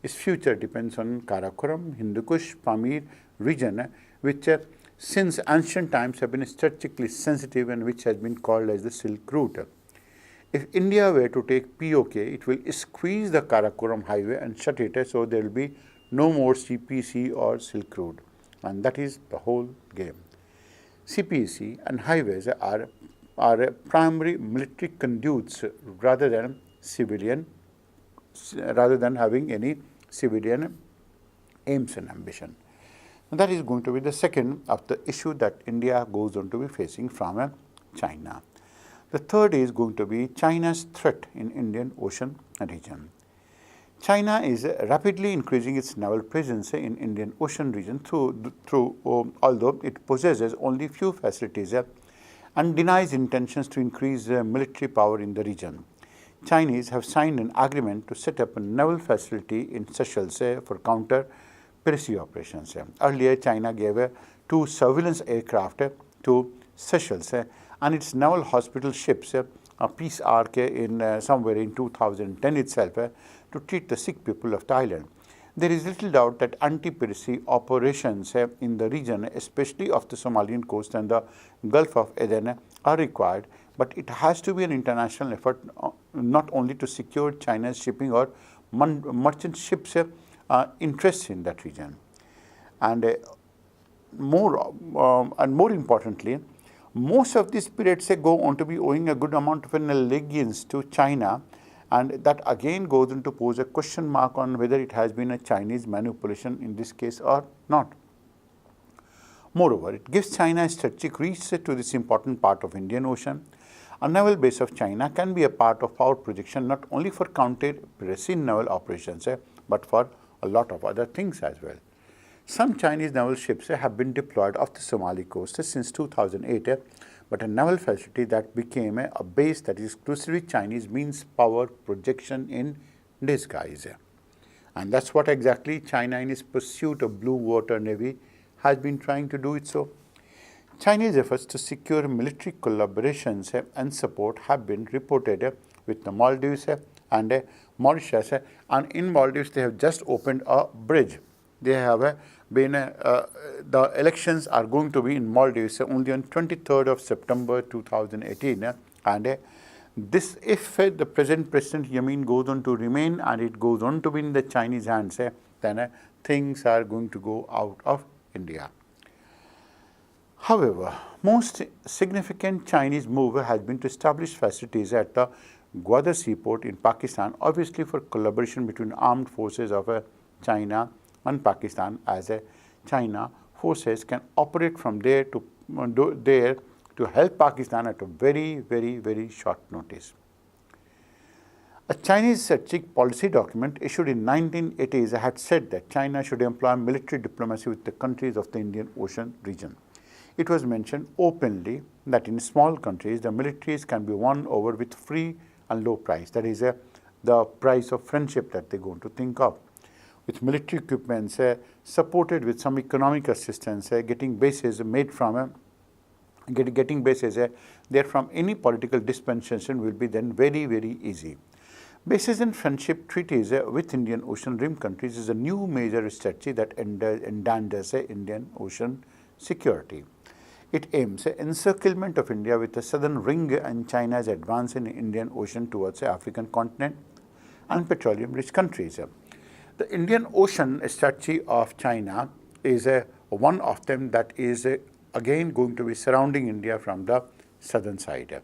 Its future depends on Karakoram, Hindu Kush, Pamir region, which since ancient times have been strategically sensitive and which has been called as the Silk Route. If India were to take POK, it will squeeze the Karakoram Highway and shut it, so there will be no more CPEC or Silk Route. And that is the whole game. CPEC and highways are primary military conduits rather than having any civilian aims and ambition. And that is going to be the second of the issue that India goes on to be facing from China. The third is going to be China's threat in Indian Ocean region. China is rapidly increasing its naval presence in Indian Ocean region although it possesses only few facilities and denies intentions to increase military power in the region. Chinese have signed an agreement to set up a naval facility in Seychelles for counter-piracy operations. Earlier, China gave 2 surveillance aircraft to Seychelles and its naval hospital ships a peace arc in somewhere in 2010 itself to treat the sick people of Thailand. There is little doubt that anti-piracy operations in the region, especially off the Somalian coast and the Gulf of Aden, are required, but it has to be an international effort not only to secure China's shipping or merchant ships' interests in that region. And more importantly, most of these pirates go on to be owing a good amount of allegiance to China, and that again goes on to pose a question mark on whether it has been a Chinese manipulation in this case or not. Moreover, it gives China a strategic reach to this important part of Indian Ocean. A naval base of China can be a part of our projection not only for counter-piracy naval operations, but for a lot of other things as well. Some Chinese naval ships have been deployed off the Somali coast since 2008, but a naval facility that became a base that is exclusively Chinese means power projection in disguise. And that's what exactly China in its pursuit of blue water navy has been trying to do it so. Chinese efforts to secure military collaborations and support have been reported with the Maldives and Mauritius, and in Maldives they have just opened a bridge. They have been, the elections are going to be in Maldives only on 23rd of September 2018, and this, if the present President Yamin goes on to remain and it goes on to be in the Chinese hands, then things are going to go out of India. However, most significant Chinese move has been to establish facilities at the Gwadar seaport in Pakistan, obviously for collaboration between armed forces of China and Pakistan, as China forces can operate from there to help Pakistan at a very, very, very short notice. A Chinese strategic policy document issued in 1980s had said that China should employ military diplomacy with the countries of the Indian Ocean region. It was mentioned openly that in small countries, the militaries can be won over with free and low price. That is the price of friendship that they're going to think of. With military equipments supported with some economic assistance, getting bases made from getting bases there from any political dispensation will be then very, very easy. Bases and friendship treaties with Indian Ocean rim countries is a new major strategy that endangers Indian Ocean security. It aims at encirclement of India with the southern ring and China's advance in Indian Ocean towards the African continent and petroleum-rich countries. The Indian Ocean strategy of China is one of them that is again going to be surrounding India from the southern side.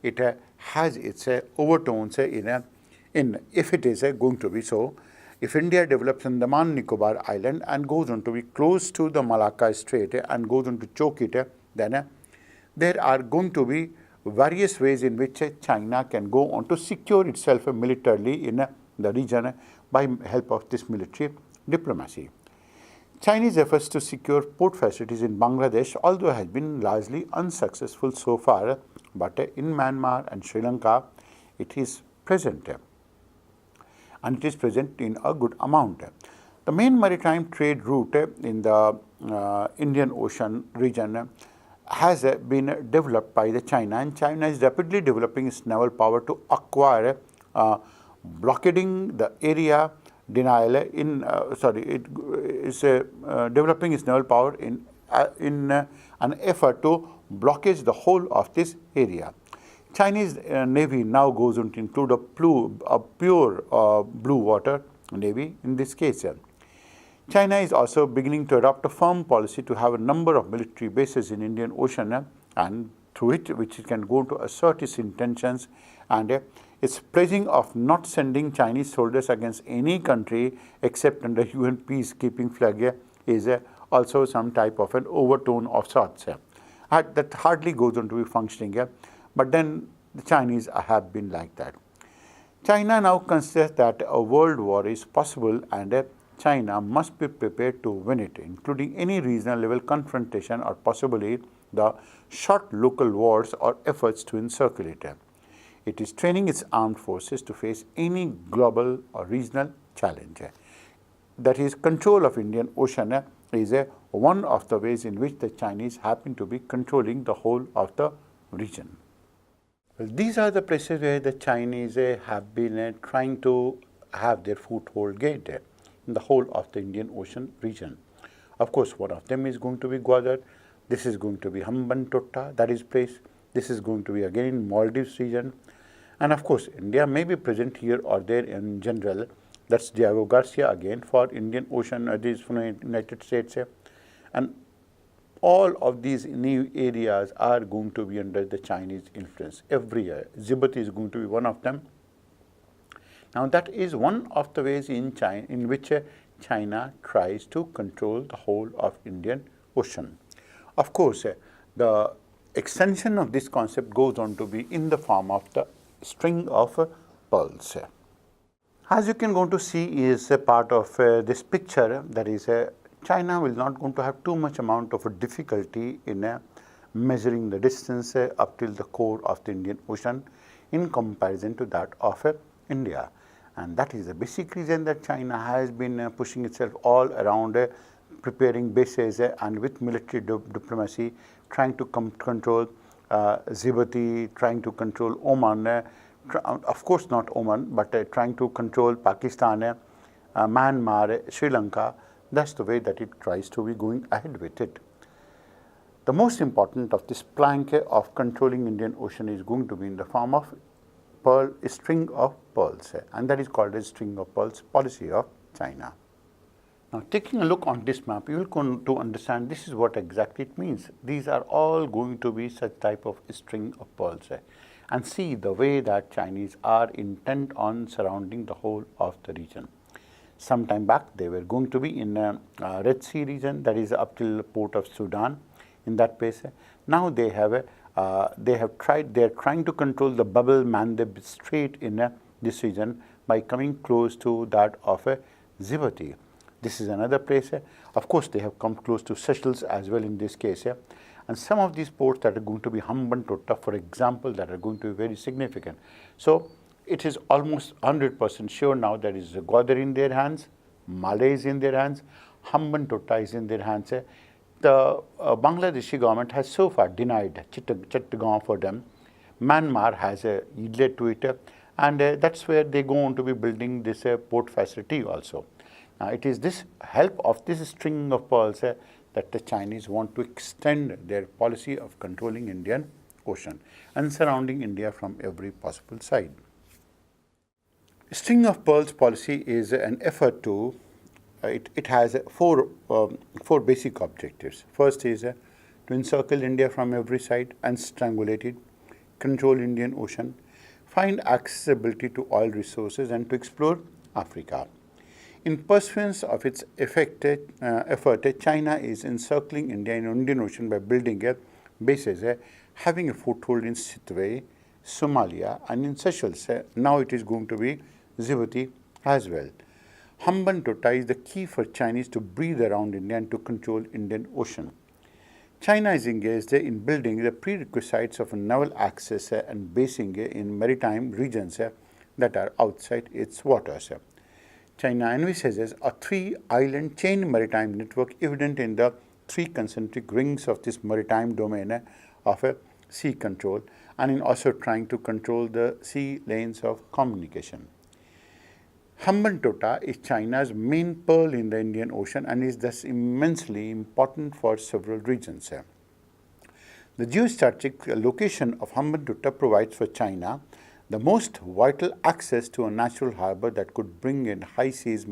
it has its overtones if it is going to be so. If India develops Andaman Nicobar Island and goes on to be close to the Malacca Strait and goes on to choke it, then there are going to be various ways in which China can go on to secure itself militarily in the region by help of this military diplomacy. Chinese efforts to secure port facilities in Bangladesh, although has been largely unsuccessful so far, but in Myanmar and Sri Lanka, it is present. And it is present in a good amount. The main maritime trade route in the Indian Ocean region has been developed by the China, and China is rapidly developing its naval power to acquire, blockading the area denial in it is developing its naval power in an effort to blockage the whole of this area. Chinese Navy now goes on to include a pure blue water Navy in this case. China is also beginning to adopt a firm policy to have a number of military bases in Indian Ocean and through which it can go to assert its intentions, and its pledging of not sending Chinese soldiers against any country except under UN peacekeeping flag is also some type of an overtone of sorts. That hardly goes on to be functioning, but then the Chinese have been like that. China now considers that a world war is possible and China must be prepared to win it, including any regional level confrontation or possibly the short local wars or efforts to encircle it. It is training its armed forces to face any global or regional challenge. That is, control of Indian Ocean is one of the ways in which the Chinese happen to be controlling the whole of the region. Well, these are the places where the Chinese have been trying to have their foothold gained in the whole of the Indian Ocean region. Of course, one of them is going to be Gwadar. This is going to be Hambantota, that is place. This is going to be again in Maldives region. And of course, India may be present here or there in general. That's Diego Garcia again for Indian Ocean, this from the United States. And all of these new areas are going to be under the Chinese influence every year. Djibouti is going to be one of them. Now, that is one of the ways in which China tries to control the whole of Indian Ocean. Of course, the extension of this concept goes on to be in the form of the string of pearls. As you can go to see is a part of this picture, that is China will not going to have too much amount of a difficulty in measuring the distance up till the core of the Indian Ocean in comparison to that of India. And that is the basic reason that China has been pushing itself all around preparing bases and with military diplomacy trying to control Djibouti, trying to control Oman, of course not Oman, but trying to control Pakistan, Myanmar, Sri Lanka. That's the way that it tries to be going ahead with it. The most important of this plank of controlling Indian Ocean is going to be in the form of a string of pearls, and that is called a string of pearls policy of China. Now, taking a look on this map, you will come to understand this is what exactly it means. These are all going to be such type of string of pearls, and see the way that Chinese are intent on surrounding the whole of the region. Some time back, they were going to be in Red Sea region, that is up till the port of Sudan, in that place. Now they are trying to control the bubble Mandeb Strait in this region by coming close to that of Djibouti. This is another place. Of course, they have come close to Seychelles as well in this case. And some of these ports that are going to be Hambantota, for example, that are going to be very significant. So it is almost 100% sure now that is Gwadar in their hands, Malay is in their hands, Hambantota is in their hands. The Bangladeshi government has so far denied Chittagong for them. Myanmar has yielded to it, and that's where they go on to be building this port facility also. Now, it is this help of this string of pearls that the Chinese want to extend their policy of controlling Indian Ocean and surrounding India from every possible side. String of pearls policy is an effort to it has four basic objectives. First is to encircle India from every side and strangulate it. control Indian Ocean, find accessibility to oil resources, and to explore Africa. In pursuance of its effort, China is encircling India in Indian Ocean by building bases, having a foothold in Sittwe, Somalia, and in Seychelles. Now it is going to be Djibouti as well. Hambantota is the key for Chinese to breathe around India and to control Indian Ocean. China is engaged in building the prerequisites of naval access and basing in maritime regions that are outside its waters. China envisages a three-island chain maritime network evident in the three concentric rings of this maritime domain of sea control, and in also trying to control the sea lanes of communication. Hambantota is China's main pearl in the Indian Ocean and is thus immensely important for several regions. The geostrategic location of Hambantota provides for China the most vital access to a natural harbor that could bring in high seas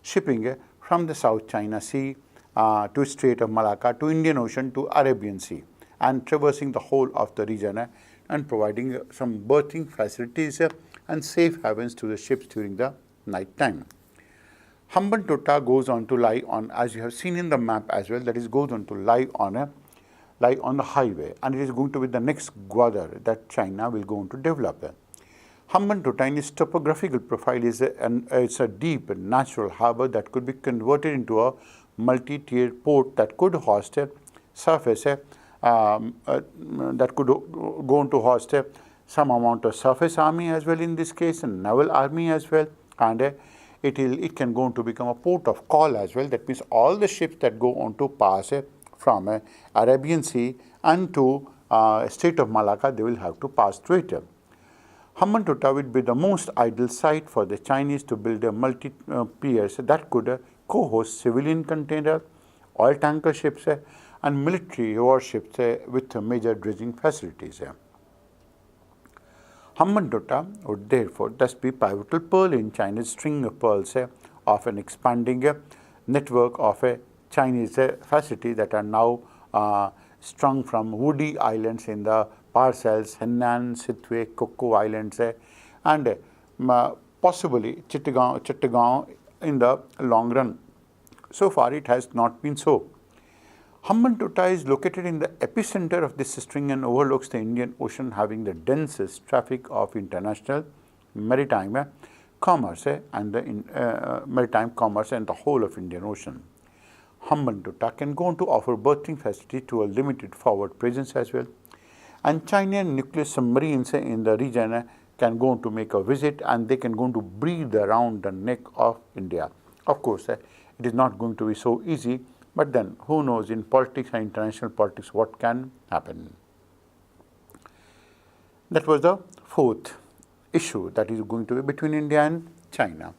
shipping from the South China Sea to Strait of Malacca to Indian Ocean to Arabian Sea, and traversing the whole of the region and providing some berthing facilities and safe havens to the ships during the night time. Hambantota goes on to lie on, as you have seen in the map as well, that is goes on to lie on the highway, and it is going to be the next Gwadar that China will go on to develop. Hambantota in its topographical profile is it's a deep natural harbor that could be converted into a multi-tiered port that could host a surface that could go on to host some amount of surface army as well in this case, and naval army as well, and it can go on to become a port of call as well. That means all the ships that go on to pass from Arabian Sea and to Strait of Malacca, they will have to pass through it. Hambantota would be the most ideal site for the Chinese to build a multi-piers that could co-host civilian container, oil tanker ships, and military warships with major dredging facilities. Hambantota would therefore thus be pivotal pearl in China's string of pearls of an expanding network of Chinese facilities that are now strung from woody islands in the Parcels, Henan, Sittwe, Coco Islands, and possibly Chittagong in the long run. So far, it has not been so. Hambantota is located in the epicenter of this string and overlooks the Indian Ocean, having the densest traffic of international maritime commerce and the maritime commerce and the whole of Indian Ocean. Hambantota can go on to offer berthing facility to a limited forward presence as well, and Chinese nuclear submarines in the region can go on to make a visit, and they can go on to breathe around the neck of India. Of course, it is not going to be so easy, but then who knows in politics and international politics what can happen. That was the fourth issue that is going to be between India and China.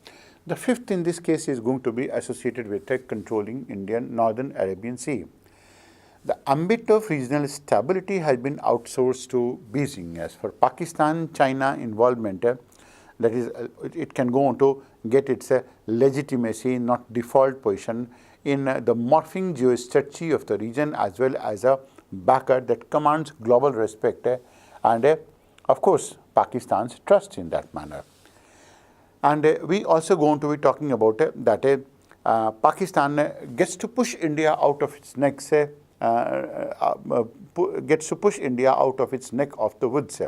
The fifth in this case is going to be associated with controlling Indian Northern Arabian Sea. The ambit of regional stability has been outsourced to Beijing. As for Pakistan, China involvement, that is, it can go on to get its legitimacy, not default position, in the morphing geostrategy of the region, as well as a backer that commands global respect and, of course, Pakistan's trust in that manner. And we also going to be talking about that Pakistan gets to push India out of its neck, gets to push India out of its neck of the woods.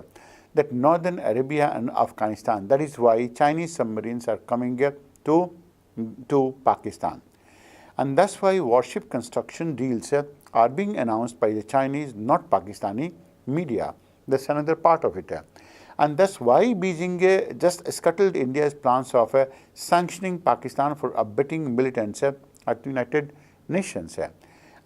That Northern Arabia and Afghanistan. That is why Chinese submarines are coming to Pakistan. And that's why warship construction deals are being announced by the Chinese, not Pakistani media. That's another part of it. And that's why Beijing just scuttled India's plans of sanctioning Pakistan for abetting militants at the United Nations.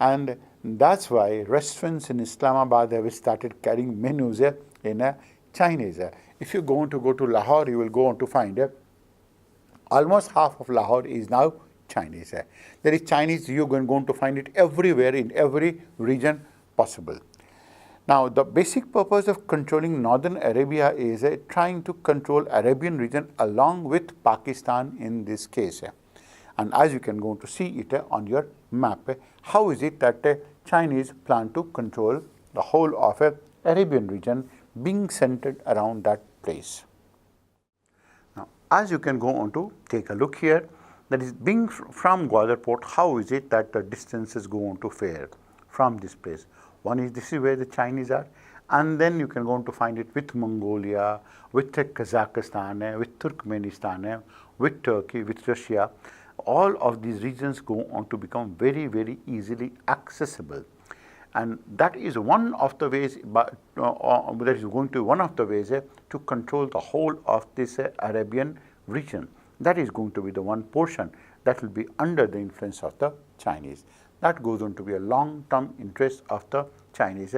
And that's why restaurants in Islamabad have started carrying menus in Chinese. If you go to Lahore, you will go on to find almost half of Lahore is now Chinese. There is Chinese, you're going to find it everywhere in every region possible. Now, the basic purpose of controlling Northern Arabia is trying to control Arabian region along with Pakistan in this case. And as you can go to see it on your map, how is it that Chinese plan to control the whole of a Arabian region being centered around that place. Now, as you can go on to take a look here, that is being from Gwadar port, how is it that the distances go on to fare from this place? One is this is where the Chinese are, and then you can go on to find it with Mongolia, with Kazakhstan, with Turkmenistan, with Turkey, with Russia. All of these regions go on to become very, very easily accessible. And that is one of the ways, that is going to be one of the ways to control the whole of this Arabian region. That is going to be the one portion that will be under the influence of the Chinese. That goes on to be a long-term interest of the Chinese.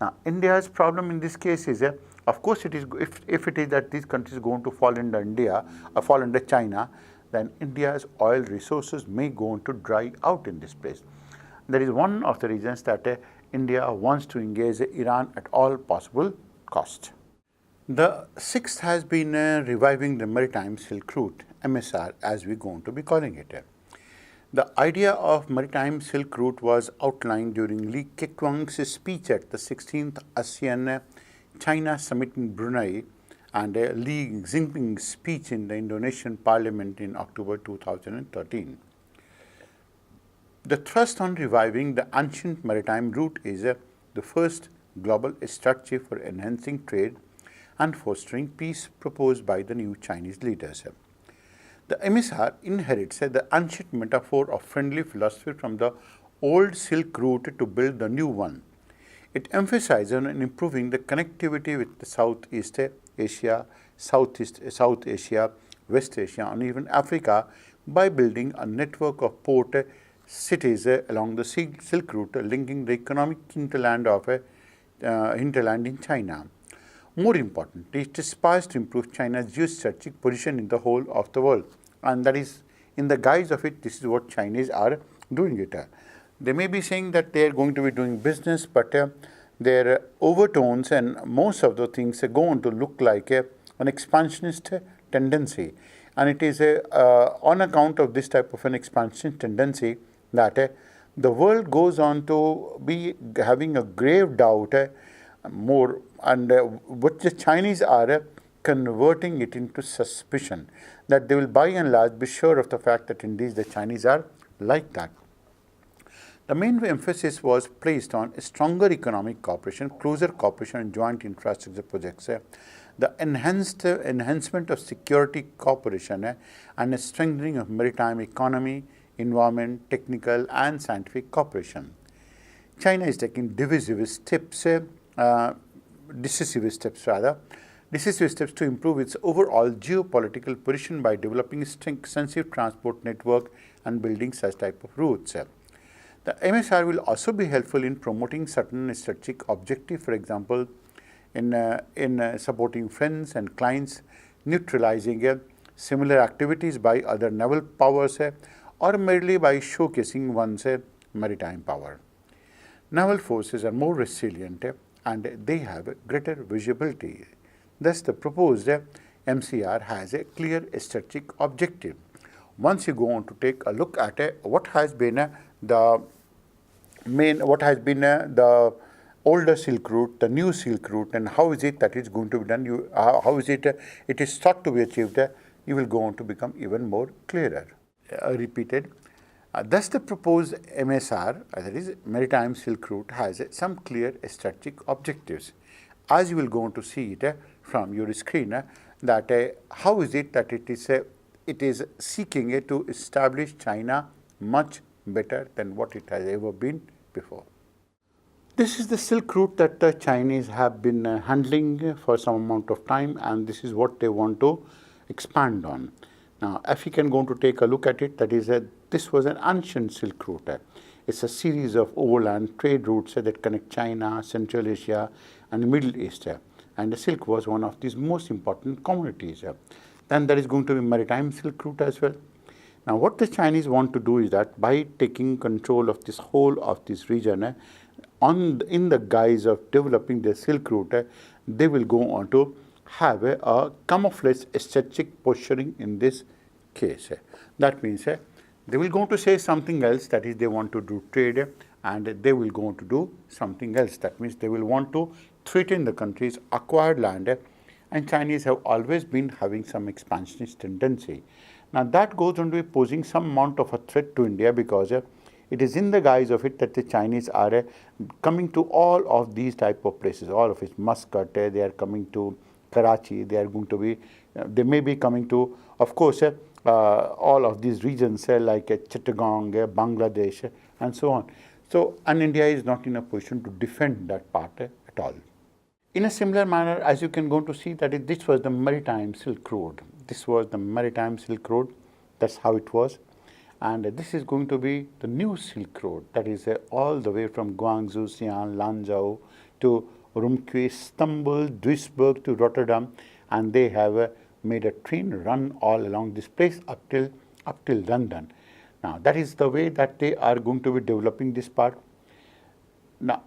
Now, India's problem in this case is, of course, it is if it is that these countries are going to fall under India or fall under China, then India's oil resources may go on to dry out in this place. That is one of the reasons that India wants to engage Iran at all possible cost. The sixth has been reviving the Maritime Silk Route, MSR, as we're going to be calling it. The idea of Maritime Silk Route was outlined during Li Keqiang's speech at the 16th ASEAN-China Summit in Brunei and Li Jinping's speech in the Indonesian Parliament in October 2013. The thrust on reviving the ancient maritime route is the first global strategy for enhancing trade and fostering peace proposed by the new Chinese leaders. The MSR inherits the ancient metaphor of friendly philosophy from the old Silk Route to build the new one. It emphasizes on improving the connectivity with the Southeast Asia, South Asia, West Asia, and even Africa by building a network of port cities along the Silk Route, linking the economic hinterland in China. More importantly, it aspires to improve China's geostrategic position in the whole of the world. And that is, in the guise of it, this is what Chinese are doing it. They may be saying that they are going to be doing business, but their overtones and most of the things go on to look like an expansionist tendency. And it is on account of this type of an expansionist tendency that the world goes on to be having a grave doubt more, and what the Chinese are converting it into suspicion, that they will by and large be sure of the fact that indeed the Chinese are like that. The main emphasis was placed on stronger economic cooperation, closer cooperation and joint infrastructure projects, the enhancement of security cooperation, and a strengthening of maritime economy, environment, technical and scientific cooperation. China is taking decisive steps to improve its overall geopolitical position by developing extensive transport network and building such type of routes. The MSR will also be helpful in promoting certain strategic objectives, for example, in supporting friends and clients, neutralizing similar activities by other naval powers, or merely by showcasing one's maritime power. Naval forces are more resilient and they have greater visibility. Thus, the proposed MCR has a clear strategic objective. Once you go on to take a look at what has been the older Silk Route, the new Silk Route, and how is it that it's going to be done, how is it it is thought to be achieved, you will go on to become even more clearer. Repeated. Thus, the proposed MSR, that is Maritime Silk Route, has some clear strategic objectives. As you will go on to see it from your screen, that how is it that it is seeking to establish China much better than what it has ever been before. This is the Silk Route that the Chinese have been handling for some amount of time, and this is what they want to expand on. Now, if you can go on to take a look at it, that is, this was an ancient Silk Route. It's a series of overland trade routes that connect China, Central Asia, and Middle East. And the silk was one of these most important commodities. Then there is going to be Maritime Silk Route as well. Now, what the Chinese want to do is that by taking control of this whole of this region, in the guise of developing the Silk Route, they will go on to have a camouflage strategic posturing in this case. That means they will go to say something else, that is they want to do trade, and they will go on to do something else. That means they will want to threaten the country's acquired land, and Chinese have always been having some expansionist tendency. Now that goes on to be posing some amount of a threat to India, because it is in the guise of it that the Chinese are coming to all of these type of places, all of it, Muscat, they are coming to Karachi, they are going to be, they may be coming to, of course, all of these regions like Chittagong, Bangladesh, and so on. So, and India is not in a position to defend that part at all. In a similar manner, as you can go to see that this was the maritime Silk Road. This was the maritime Silk Road. That's how it was. And this is going to be the new Silk Road. That is all the way from Guangzhou, Xi'an, Lanzhou to Urumqi, Istanbul, Duisburg to Rotterdam. And they have made a train run all along this place up till London. Now, that is the way that they are going to be developing this part. Now,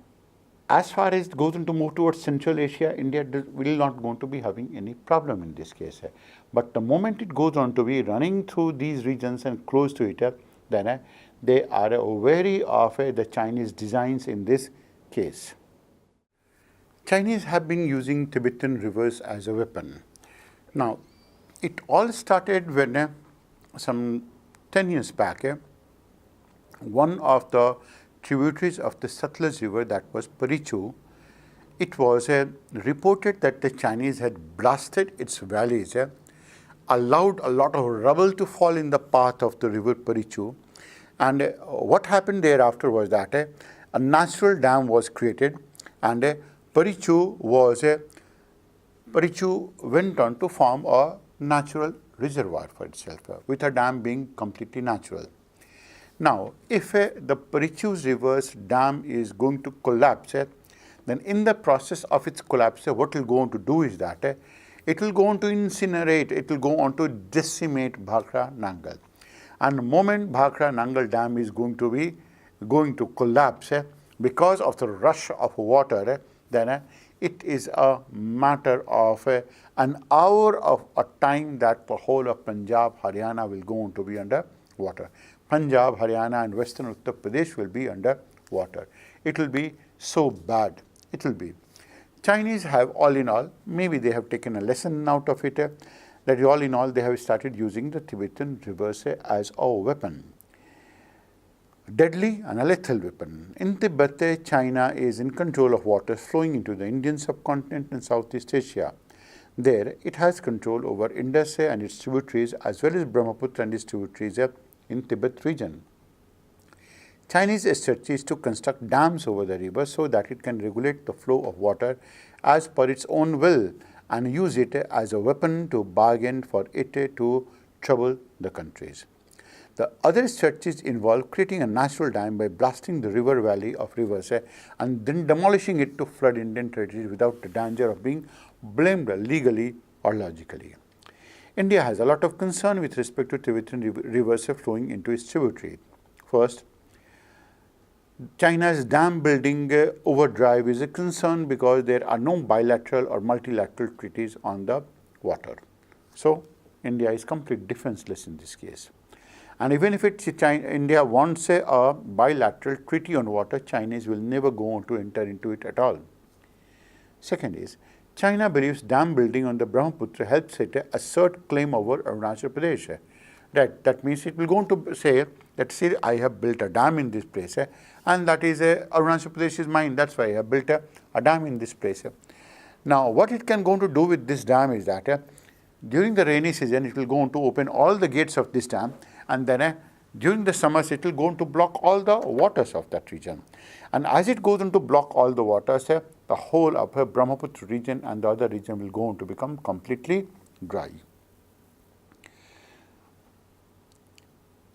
as far as it goes on to move towards Central Asia, India will not going to be having any problem in this case. But the moment it goes on to be running through these regions and close to it, then they are wary of the Chinese designs in this case. Chinese have been using Tibetan rivers as a weapon. Now, it all started when some 10 years back, one of the tributaries of the Satluj River, that was Parichu, it was reported that the Chinese had blasted its valleys, allowed a lot of rubble to fall in the path of the river Parichu, and what happened thereafter was that a natural dam was created, and Parichu went on to form a natural reservoir for itself, with a dam being completely natural. Now, if the Parichu river's dam is going to collapse, then in the process of its collapse, what it will go on to do is that it will go on to incinerate, it will go on to decimate Bhakra Nangal. And the moment Bhakra Nangal dam is going to collapse because of the rush of water, then it is a matter of an hour of a time that the whole of Punjab, Haryana will go on to be under water. Punjab, Haryana and Western Uttar Pradesh will be under water. It will be so bad. It will be. Chinese have, all in all, maybe they have taken a lesson out of it, that all in all they have started using the Tibetan rivers as a weapon. Deadly and a lethal weapon. In Tibet, China is in control of waters flowing into the Indian subcontinent and Southeast Asia. There, it has control over Indus and its tributaries, as well as Brahmaputra and its tributaries in Tibet region. Chinese strategy is to construct dams over the river so that it can regulate the flow of water as per its own will and use it as a weapon to bargain for it to trouble the countries. The other strategies involve creating a natural dam by blasting the river valley of rivers and then demolishing it to flood Indian territories without the danger of being blamed legally or logically. India has a lot of concern with respect to Tibetan rivers flowing into its tributary. First, China's dam building overdrive is a concern because there are no bilateral or multilateral treaties on the water. So, India is completely defenseless in this case. And even if India wants a bilateral treaty on water, Chinese will never go on to enter into it at all. Second is, China believes dam building on the Brahmaputra helps it assert claim over Arunachal Pradesh. That means it will go on to say that, see, I have built a dam in this place, and that is Arunachal Pradesh is mine. That's why I have built a dam in this place. Now, what it can go on to do with this dam is that during the rainy season, it will go on to open all the gates of this dam, and then during the summers, it will go on to block all the waters of that region. And as it goes on to block all the waters, the whole of Brahmaputra region and the other region will go on to become completely dry.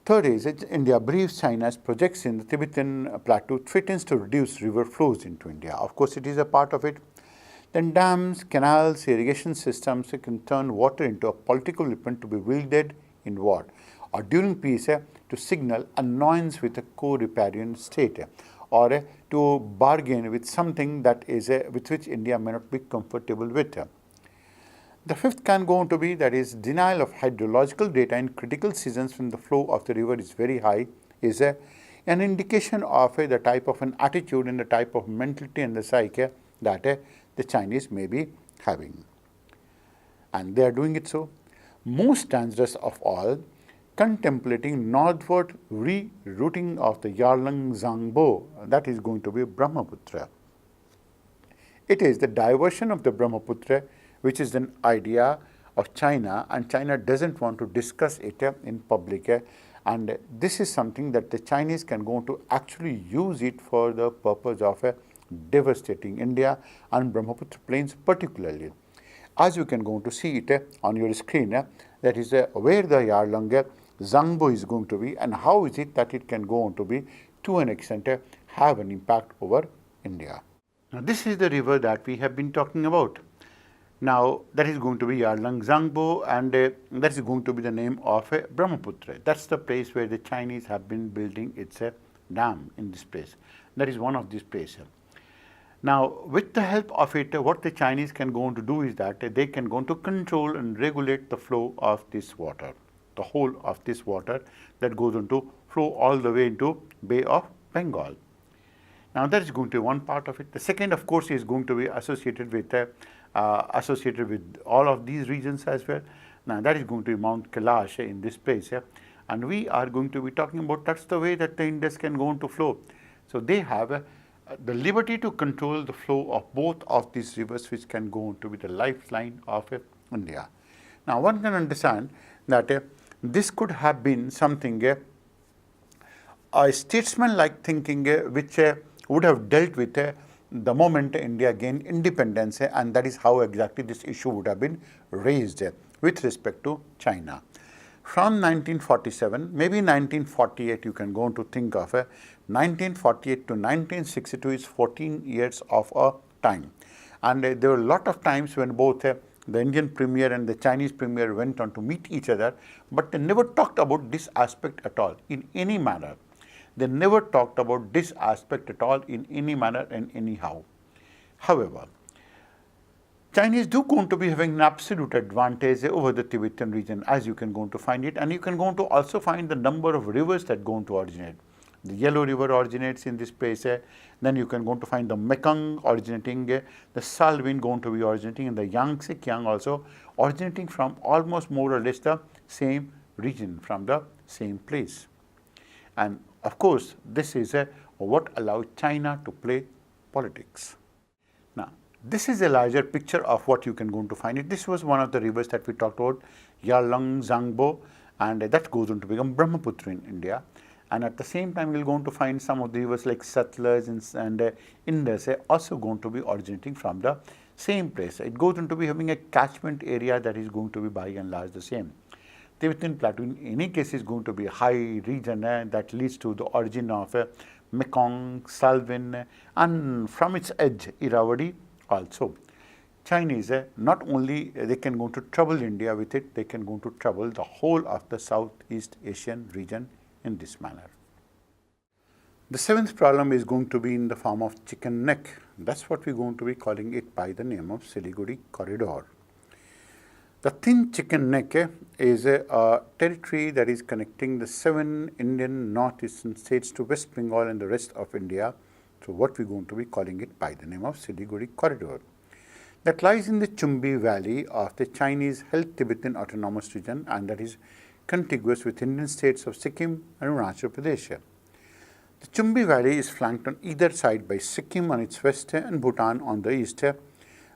Third is, India believes China's projects in the Tibetan plateau threatens to reduce river flows into India. Of course, it is a part of it. Then dams, canals, irrigation systems can turn water into a political weapon to be wielded in war or during peace to signal annoyance with a co-riparian state or to bargain with something that is with which India may not be comfortable with. The fifth can go on to be, that is, denial of hydrological data in critical seasons when the flow of the river is very high, is an indication of the type of an attitude and the type of mentality and the psyche that the Chinese may be having. And they are doing it so. Most dangerous of all, contemplating northward rerouting of the Yarlung Zangbo, that is going to be Brahmaputra. It is the diversion of the Brahmaputra, which is an idea of China, and China doesn't want to discuss it in public. And this is something that the Chinese can go to actually use it for the purpose of devastating India and Brahmaputra plains particularly. As you can go to see it on your screen, that is where the Yarlung Zangbo is going to be, and how is it that it can go on to be, to an extent, have an impact over India. Now, this is the river that we have been talking about. Now, that is going to be Yarlung Zangbo, and that is going to be the name of Brahmaputra. That's the place where the Chinese have been building its dam in this place. That is one of these places. Now, with the help of it, what the Chinese can go on to do is that they can go on to control and regulate the flow of this water, the whole of this water that goes on to flow all the way into Bay of Bengal. Now, that is going to be one part of it. The second, of course, is going to be associated with all of these regions as well. Now, that is going to be Mount Kailash in this place, and we are going to be talking about that's the way that the Indus can go on to flow. So, they have the liberty to control the flow of both of these rivers, which can go on to be the lifeline of India. Now, one can understand that this could have been something, a statesman-like thinking, which would have dealt with the moment India gained independence, and that is how exactly this issue would have been raised with respect to China. From 1947, maybe 1948, you can go on to think of 1948 to 1962 is 14 years of a time. And there were a lot of times when both the Indian premier and the Chinese premier went on to meet each other, but they never talked about this aspect at all in any manner. They never talked about this aspect at all in any manner and anyhow. However, Chinese do going to be having an absolute advantage over the Tibetan region, as you can go on to find it, and you can go on to also find the number of rivers that go on to originate. The Yellow River originates in this place, then you can go on to find the Mekong originating, the Salween going to be originating, and the Yangtze Kiang also originating from almost more or less the same region, from the same place. And of course, this is what allowed China to play politics. Now, this is a larger picture of what you can go on to find it. This was one of the rivers that we talked about, Yarlung Zangbo, and that goes on to become Brahmaputra in India. And at the same time, we'll go on to find some of the rivers like Satluj and Indus also going to be originating from the same place. It goes on to be having a catchment area that is going to be by and large the same. Tibetan Plateau in any case is going to be a high region that leads to the origin of Mekong, Salween, and from its edge, Irrawaddy also. Chinese, not only they can go to trouble India with it, they can go to trouble the whole of the Southeast Asian region in this manner. The seventh problem is going to be in the form of chicken neck. That's what we're going to be calling it by the name of Siliguri Corridor. The thin chicken neck is a territory that is connecting the 7 Indian northeastern states to West Bengal and the rest of India. So what we're going to be calling it by the name of Siliguri Corridor. That lies in the Chumbi Valley of the Chinese held Tibetan Autonomous Region, and that is contiguous with Indian states of Sikkim and Arunachal Pradesh. The Chumbi Valley is flanked on either side by Sikkim on its west and Bhutan on the east,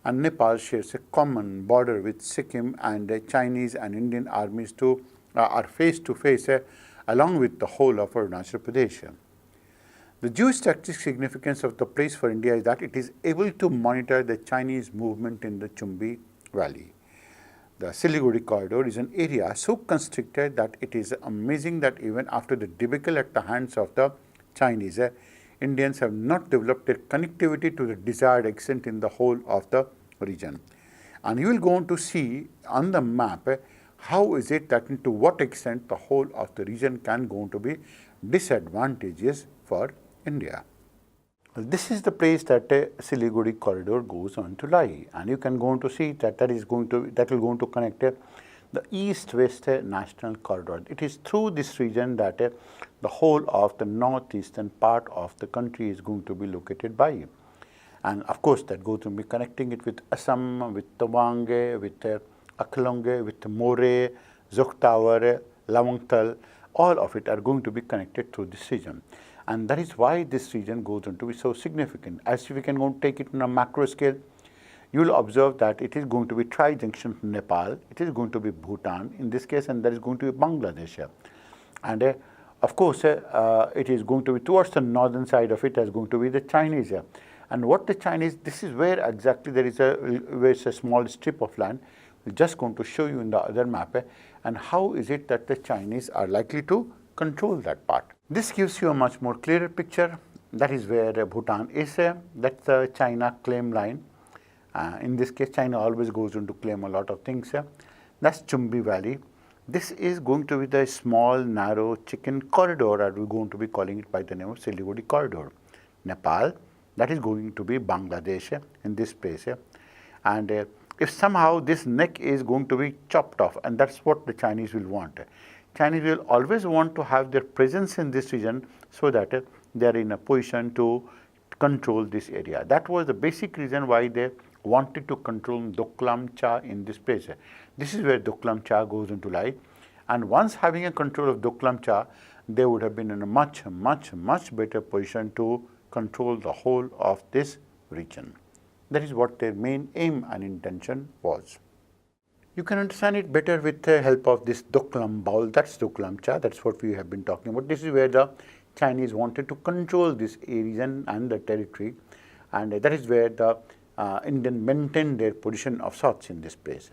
and Nepal shares a common border with Sikkim, and the Chinese and Indian armies are face to face along with the whole of Arunachal Pradesh. The geostrategic significance of the place for India is that it is able to monitor the Chinese movement in the Chumbi Valley. The Siliguri Corridor is an area so constricted that it is amazing that even after the debacle at the hands of the Chinese, Indians have not developed a connectivity to the desired extent in the whole of the region. And you will go on to see on the map how is it that to what extent the whole of the region can go on to be disadvantageous for India. This is the place that Siliguri Corridor goes on to lie, and you can go on to see that will go on to connect the East-West National Corridor. It is through this region that the whole of the northeastern part of the country is going to be located by. And of course, that goes to be connecting it with Assam, with Tawang, with Aklong, with More, Zoktawar, Lavangtal. All of it are going to be connected through this region. And that is why this region goes on to be so significant. As we can go take it on a macro scale, you will observe that it is going to be tri-junction from Nepal, it is going to be Bhutan in this case, and that is going to be Bangladesh. And of course, it is going to be towards the northern side of it as going to be the Chinese. And what the Chinese, this is where exactly there is a small strip of land. We're just going to show you in the other map and how is it that the Chinese are likely to control that part. This gives you a much more clearer picture. That is where Bhutan is. That's the China claim line. In this case, China always goes on to claim a lot of things. That's Chumbi Valley. This is going to be the small, narrow chicken corridor, or we're going to be calling it by the name of Siliguri Corridor. Nepal, that is going to be Bangladesh in this place. And if somehow this neck is going to be chopped off, and that's what the Chinese will want. Chinese will always want to have their presence in this region so that they are in a position to control this area. That was the basic reason why they wanted to control Doklam Cha in this place. This is where Doklam Cha goes into lie. And once having a control of Doklam Cha, they would have been in a much better position to control the whole of this region. That is what their main aim and intention was. You can understand it better with the help of this Doklam Bowl. That's Doklam Cha. That's what we have been talking about. This is where the Chinese wanted to control this region and the territory, and that is where the Indian maintained their position of sorts in this place.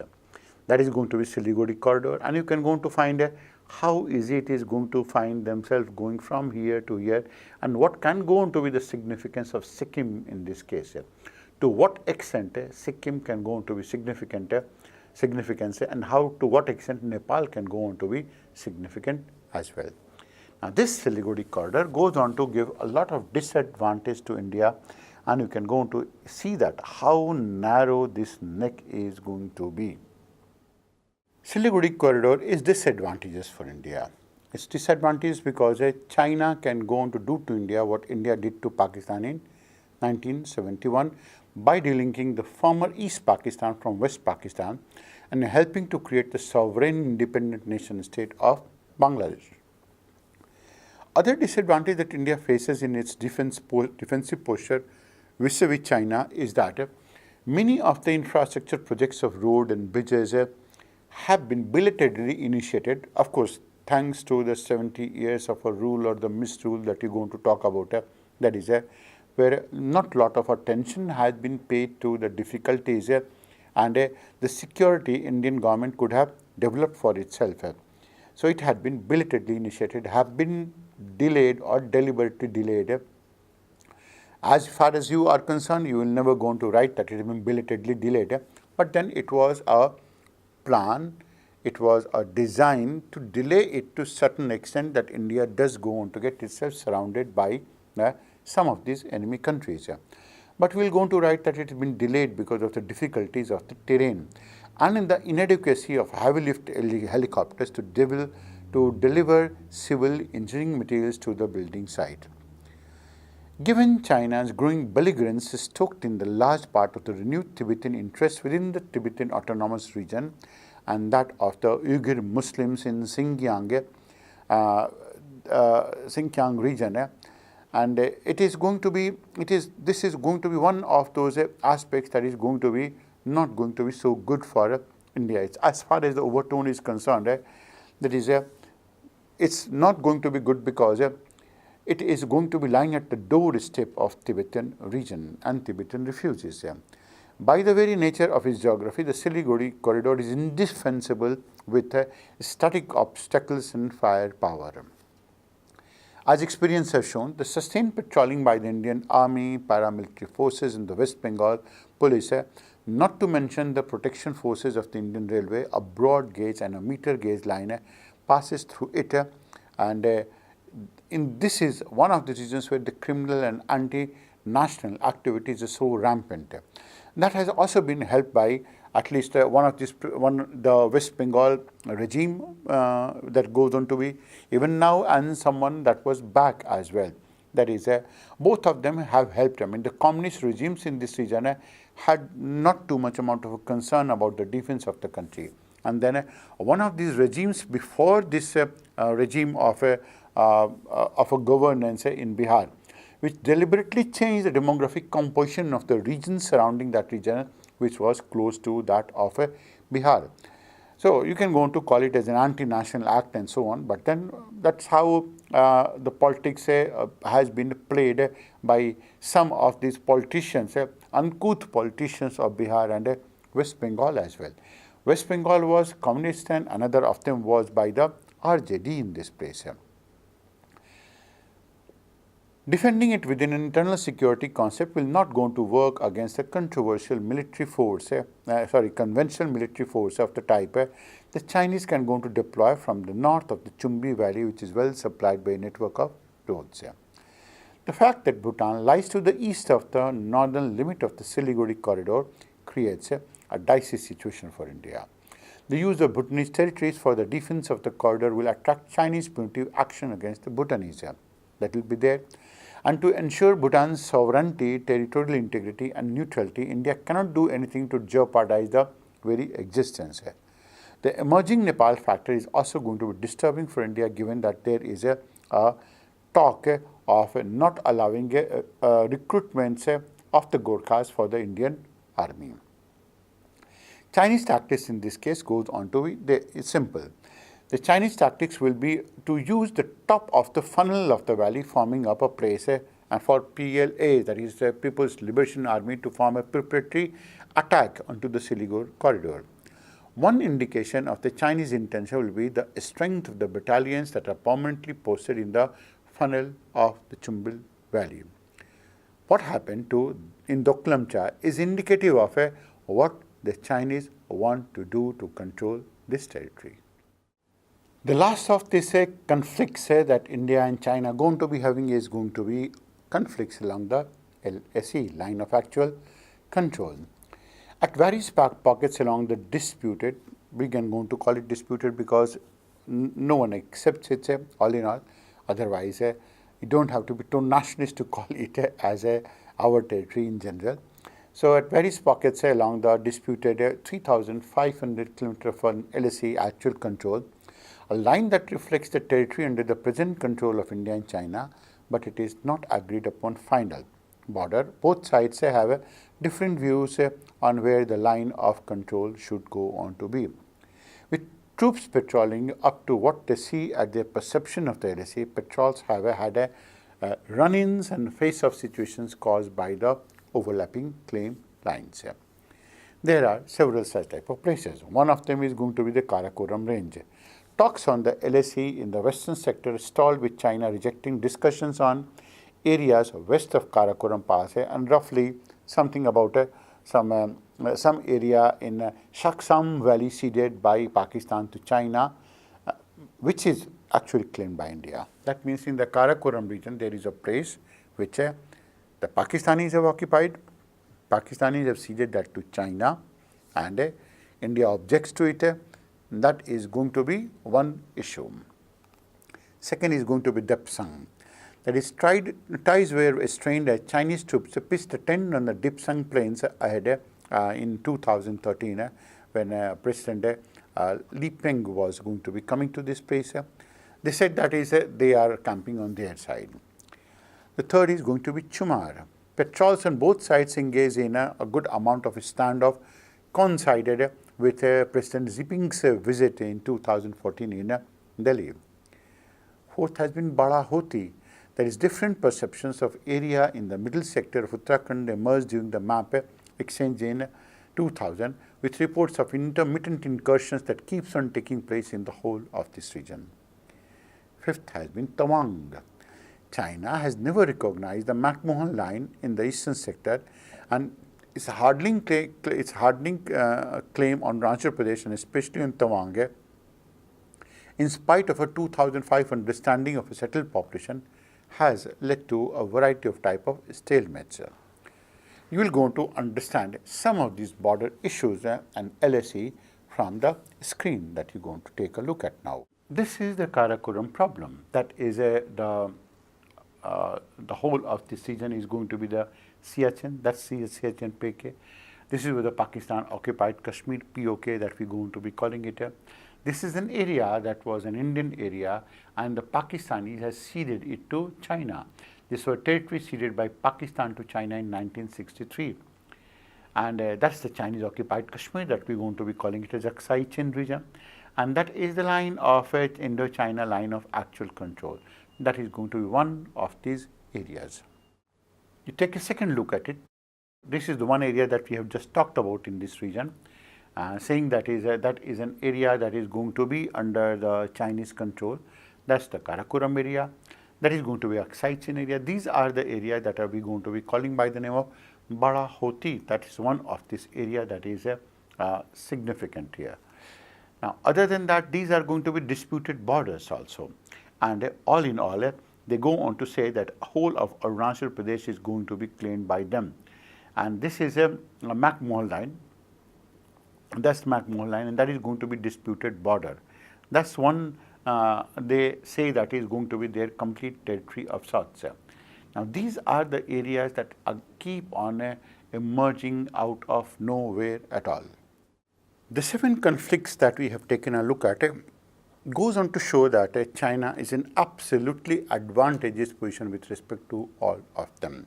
That is going to be Siliguri Corridor, and you can go to find how easy it is going to find themselves going from here to here, and what can go on to be the significance of Sikkim in this case. To what extent Sikkim can go on to be significance, and how to what extent Nepal can go on to be significant as well. Now, this Siliguri Corridor goes on to give a lot of disadvantage to India, and you can go on to see that how narrow this neck is going to be. Siliguri Corridor is disadvantageous for India. It's disadvantageous because China can go on to do to India what India did to Pakistan in 1971 by delinking the former East Pakistan from West Pakistan and helping to create the sovereign independent nation state of Bangladesh. Other disadvantage that India faces in its defensive posture vis-a-vis China is that many of the infrastructure projects of road and bridges have been belatedly initiated, of course, thanks to the 70 years of a rule or the misrule that you're going to talk about. That is where not a lot of attention has been paid to the difficulties and the security Indian government could have developed for itself. So it had been belatedly initiated, have been delayed or deliberately delayed. As far as you are concerned, you will never go on to write that it has been belatedly delayed, but then it was a plan, it was a design to delay it to certain extent that India does go on to get itself surrounded by some of these enemy countries. But we will go on to write that it has been delayed because of the difficulties of the terrain and in the inadequacy of heavy lift helicopters to deliver civil engineering materials to the building site. Given China's growing belligerence stoked in the large part of the renewed Tibetan interest within the Tibetan Autonomous Region and that of the Uyghur Muslims in Xinjiang region, and this is going to be one of those aspects that is going to be not going to be so good for India. It's, as far as the overtone is concerned, it's not going to be good because it is going to be lying at the doorstep of Tibetan region and Tibetan refugees. By the very nature of its geography, the Siliguri Corridor is indefensible with static obstacles and firepower. As experience has shown, the sustained patrolling by the Indian Army, paramilitary forces and the West Bengal Police, not to mention the protection forces of the Indian Railway, a broad gauge and a meter gauge line passes through it, and this is one of the reasons where the criminal and anti-national activities are so rampant. That has also been helped by at least the West Bengal regime that goes on to be even now, and someone that was back as well. That is, both of them have helped. I mean, the communist regimes in this region had not too much amount of a concern about the defense of the country. And then one of these regimes before this regime of a governance in Bihar, which deliberately changed the demographic composition of the region surrounding that region, which was close to that of Bihar. So you can go on to call it as an anti-national act and so on, but then that's how the politics has been played by some of these politicians, uncouth politicians of Bihar and West Bengal as well. West Bengal was communist and another of them was by the RJD in this place. Defending it within an internal security concept will not go to work against a controversial military force, conventional military force of the type the Chinese can go to deploy from the north of the Chumbi Valley, which is well supplied by a network of roads. The fact that Bhutan lies to the east of the northern limit of the Siliguri corridor creates a dicey situation for India. The use of Bhutanese territories for the defense of the corridor will attract Chinese punitive action against the Bhutanese. That will be there. And to ensure Bhutan's sovereignty, territorial integrity and neutrality, India cannot do anything to jeopardize the very existence. The emerging Nepal factor is also going to be disturbing for India, given that there is a talk of not allowing recruitments of the Gorkhas for the Indian army. Chinese tactics in this case goes on to be it's simple. The Chinese tactics will be to use the top of the funnel of the valley, forming up a place and for PLA, that is the People's Liberation Army, to form a preparatory attack onto the Siliguri corridor. One indication of the Chinese intention will be the strength of the battalions that are permanently posted in the funnel of the Chumbil Valley. What happened in Doklamcha is indicative of what the Chinese want to do to control this territory. The last of these conflicts that India and China are going to be having is going to be conflicts along the LSE, line of actual control. At various pockets along the disputed, we can go to call it disputed because no one accepts it all in all. Otherwise, you don't have to be too nationalist to call it as our territory in general. So at various pockets along the disputed 3,500 km for LSE actual control, a line that reflects the territory under the present control of India and China, but it is not agreed upon final border. Both sides have different views on where the line of control should go on to be. With troops patrolling up to what they see at their perception of the LSE, patrols have had run-ins and face-off situations caused by the overlapping claim lines. There are several such type of places. One of them is going to be the Karakoram range. Talks on the LSE in the western sector stalled, with China rejecting discussions on areas west of Karakoram Pass and roughly something about some area in Shaksam Valley ceded by Pakistan to China, which is actually claimed by India. That means in the Karakoram region there is a place which the Pakistanis have occupied. Pakistanis have ceded that to China, and India objects to it. That is going to be one issue. Second is going to be Depsang. That is, ties were strained as Chinese troops pitched a tent on the Dipsang plains ahead in 2013 when President Li Peng was going to be coming to this place. They said that is they are camping on their side. The third is going to be Chumar. Patrols on both sides engaged in a good amount of standoff coincided with President Xi Jinping's visit in 2014 in Delhi. Fourth has been Bada Hoti. There is different perceptions of area in the middle sector of Uttarakhand emerged during the map exchange in 2000, with reports of intermittent incursions that keeps on taking place in the whole of this region. Fifth has been Tawang. China has never recognized the McMahon line in the eastern sector, and its hardening claim on Arunachal Pradesh and especially in Tawang, in spite of a 2,500 understanding of a settled population, has led to a variety of type of stalemates. you will go to understand some of these border issues and LSE from the screen that you're going to take a look at now. This is the Karakoram problem. That is the whole of this region is going to be the Siachen, that's Siachen PK. This is where the Pakistan occupied Kashmir, POK, that we're going to be calling it. This is an area that was an Indian area, and the Pakistanis has ceded it to China. This was territory ceded by Pakistan to China in 1963. And that's the Chinese occupied Kashmir that we're going to be calling it as Aksai Chin region. And that is the line of Indo-China line of actual control. That is going to be one of these areas. You take a second look at it. This is the one area that we have just talked about in this region, saying that is an area that is going to be under the Chinese control. That's the Karakoram area. That is going to be Aksai Chin area. These are the areas that are we going to be calling by the name of Bada Hoti. That is one of this area that is significant here. Now, other than that, these are going to be disputed borders also. And all in all, they go on to say that whole of Arunachal Pradesh is going to be claimed by them. And this is a McMahon line. That's McMahon line, and that is going to be disputed border. That's one they say that is going to be their complete territory of sorts. Now, these are the areas that keep on emerging out of nowhere at all. The 7 conflicts that we have taken a look at goes on to show that China is in absolutely advantageous position with respect to all of them.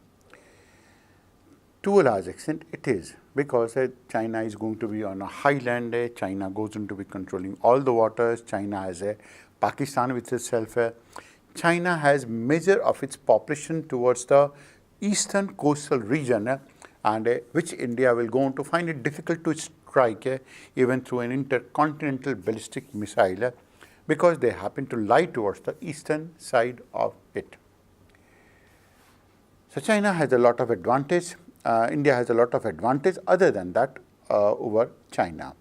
To a large extent, it is, because China is going to be on a highland. China goes into be controlling all the waters. China has Pakistan with itself. China has measure of its population towards the eastern coastal region, and which India will go on to find it difficult to strike even through an intercontinental ballistic missile, because they happen to lie towards the eastern side of it. So China has a lot of advantage. India has a lot of advantage other than that over China,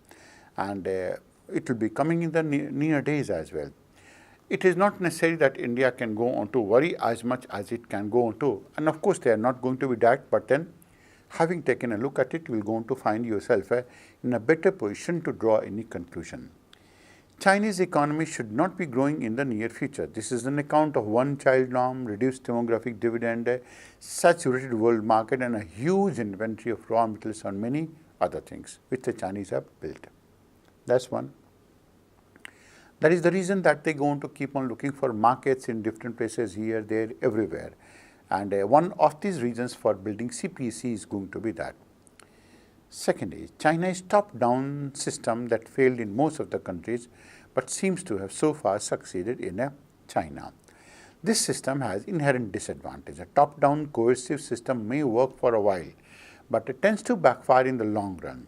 and it will be coming in the near days as well. It is not necessary that India can go on to worry as much as it can go on to, and of course they are not going to be that, but then having taken a look at it, you will go on to find yourself in a better position to draw any conclusion. Chinese economy should not be growing in the near future. This is an account of one-child norm, reduced demographic dividend, saturated world market, and a huge inventory of raw materials and many other things which the Chinese have built. That's one. That is the reason that they go on to keep on looking for markets in different places, here, there, everywhere. And one of these reasons for building CPEC is going to be that. Second is, China's top-down system that failed in most of the countries, but seems to have so far succeeded in China. This system has inherent disadvantage. A top-down coercive system may work for a while, but it tends to backfire in the long run.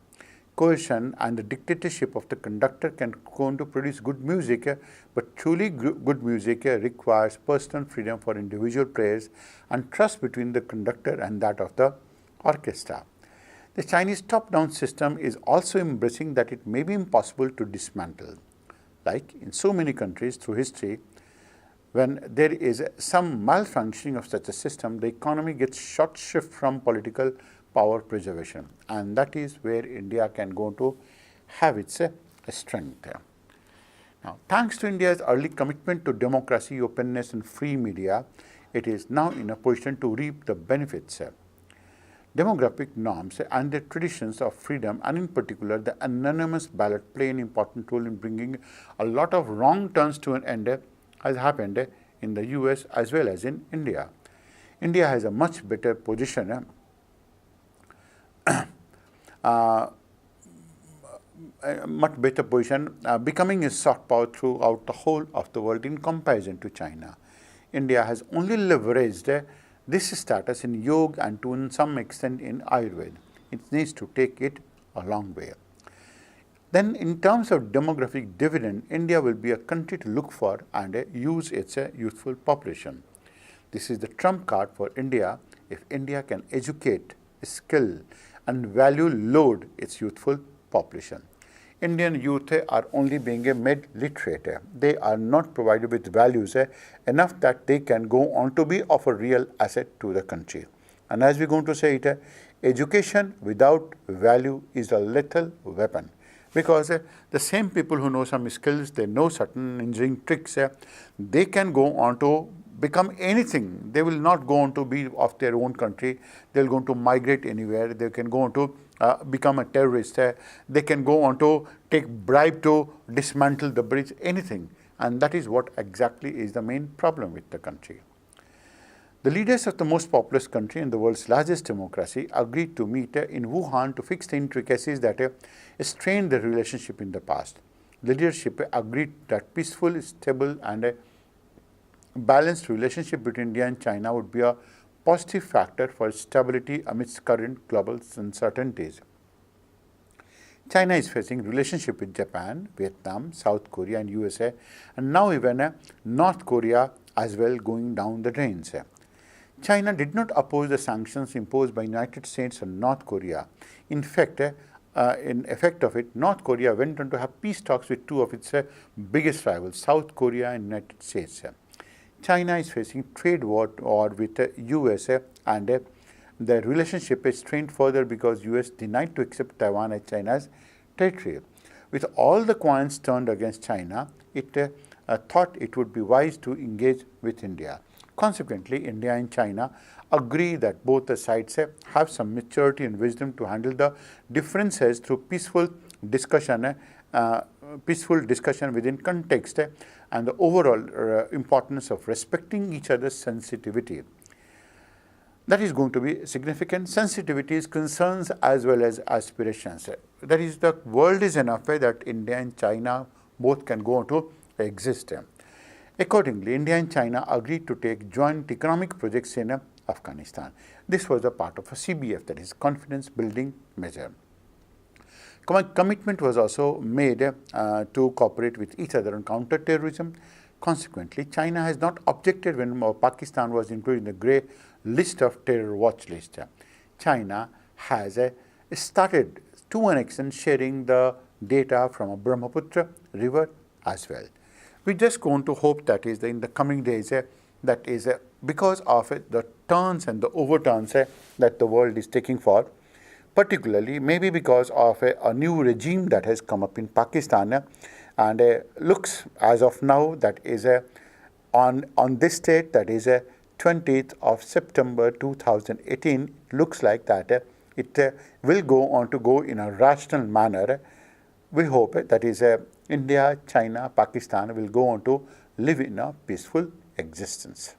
Coercion and the dictatorship of the conductor can go on to produce good music, but truly good music requires personal freedom for individual players and trust between the conductor and that of the orchestra. The Chinese top-down system is also embracing that it may be impossible to dismantle. Like in so many countries through history, when there is some malfunctioning of such a system, the economy gets short shift from political power preservation, and that is where India can go to have its strength. Now, thanks to India's early commitment to democracy, openness, and free media, it is now in a position to reap the benefits. Demographic norms and the traditions of freedom, and in particular the anonymous ballot, play an important role in bringing a lot of wrong turns to an end, as happened in the US as well as in India. India has a much better position, becoming a soft power throughout the whole of the world in comparison to China. India has only leveraged this status in yoga and to some extent in Ayurveda. It needs to take it a long way. Then in terms of demographic dividend, India will be a country to look for and use its youthful population. This is the trump card for India if India can educate, skill, and value load its youthful population. Indian youth are only being made literate. They are not provided with values enough that they can go on to be of a real asset to the country. And as we're going to say it, education without value is a lethal weapon, because the same people who know some skills, they know certain engineering tricks, they can go on to become anything. They will not go on to be of their own country. They'll go on to migrate anywhere. They can go on to become a terrorist. They can go on to take bribe to dismantle the bridge, anything. And that is what exactly is the main problem with the country. The leaders of the most populous country and the world's largest democracy agreed to meet in Wuhan to fix the intricacies that strained the relationship in the past. The leadership agreed that peaceful, stable, and balanced relationship between India and China would be a positive factor for stability amidst current global uncertainties. China is facing relationship with Japan, Vietnam, South Korea, and USA, and now even North Korea as well going down the drains. China did not oppose the sanctions imposed by United States on North Korea. In fact, in effect of it, North Korea went on to have peace talks with two of its biggest rivals, South Korea and United States. China is facing trade war with the USA, and the relationship is strained further because US denied to accept Taiwan as China's territory. With all the coins turned against China, it thought it would be wise to engage with India. Consequently, India and China agree that both the sides have some maturity and wisdom to handle the differences through peaceful discussion within context, and the overall importance of respecting each other's sensitivity. That is going to be significant. Sensitivities, concerns, as well as aspirations. That is, the world is enough that India and China both can go on to exist. Accordingly, India and China agreed to take joint economic projects in Afghanistan. This was a part of a CBF, that is, confidence building measure. Commitment was also made to cooperate with each other on counter-terrorism. Consequently, China has not objected when Pakistan was included in the grey list of terror watch list. China has started to an extent sharing the data from a Brahmaputra river as well. We just going to hope that is in the coming days, that is because of the turns and the overturns that the world is taking for, particularly maybe because of a new regime that has come up in Pakistan, and looks as of now that is on this date, that is 20th of September 2018, looks like that it will go on to go in a rational manner. We hope that is India, China, Pakistan will go on to live in a peaceful existence.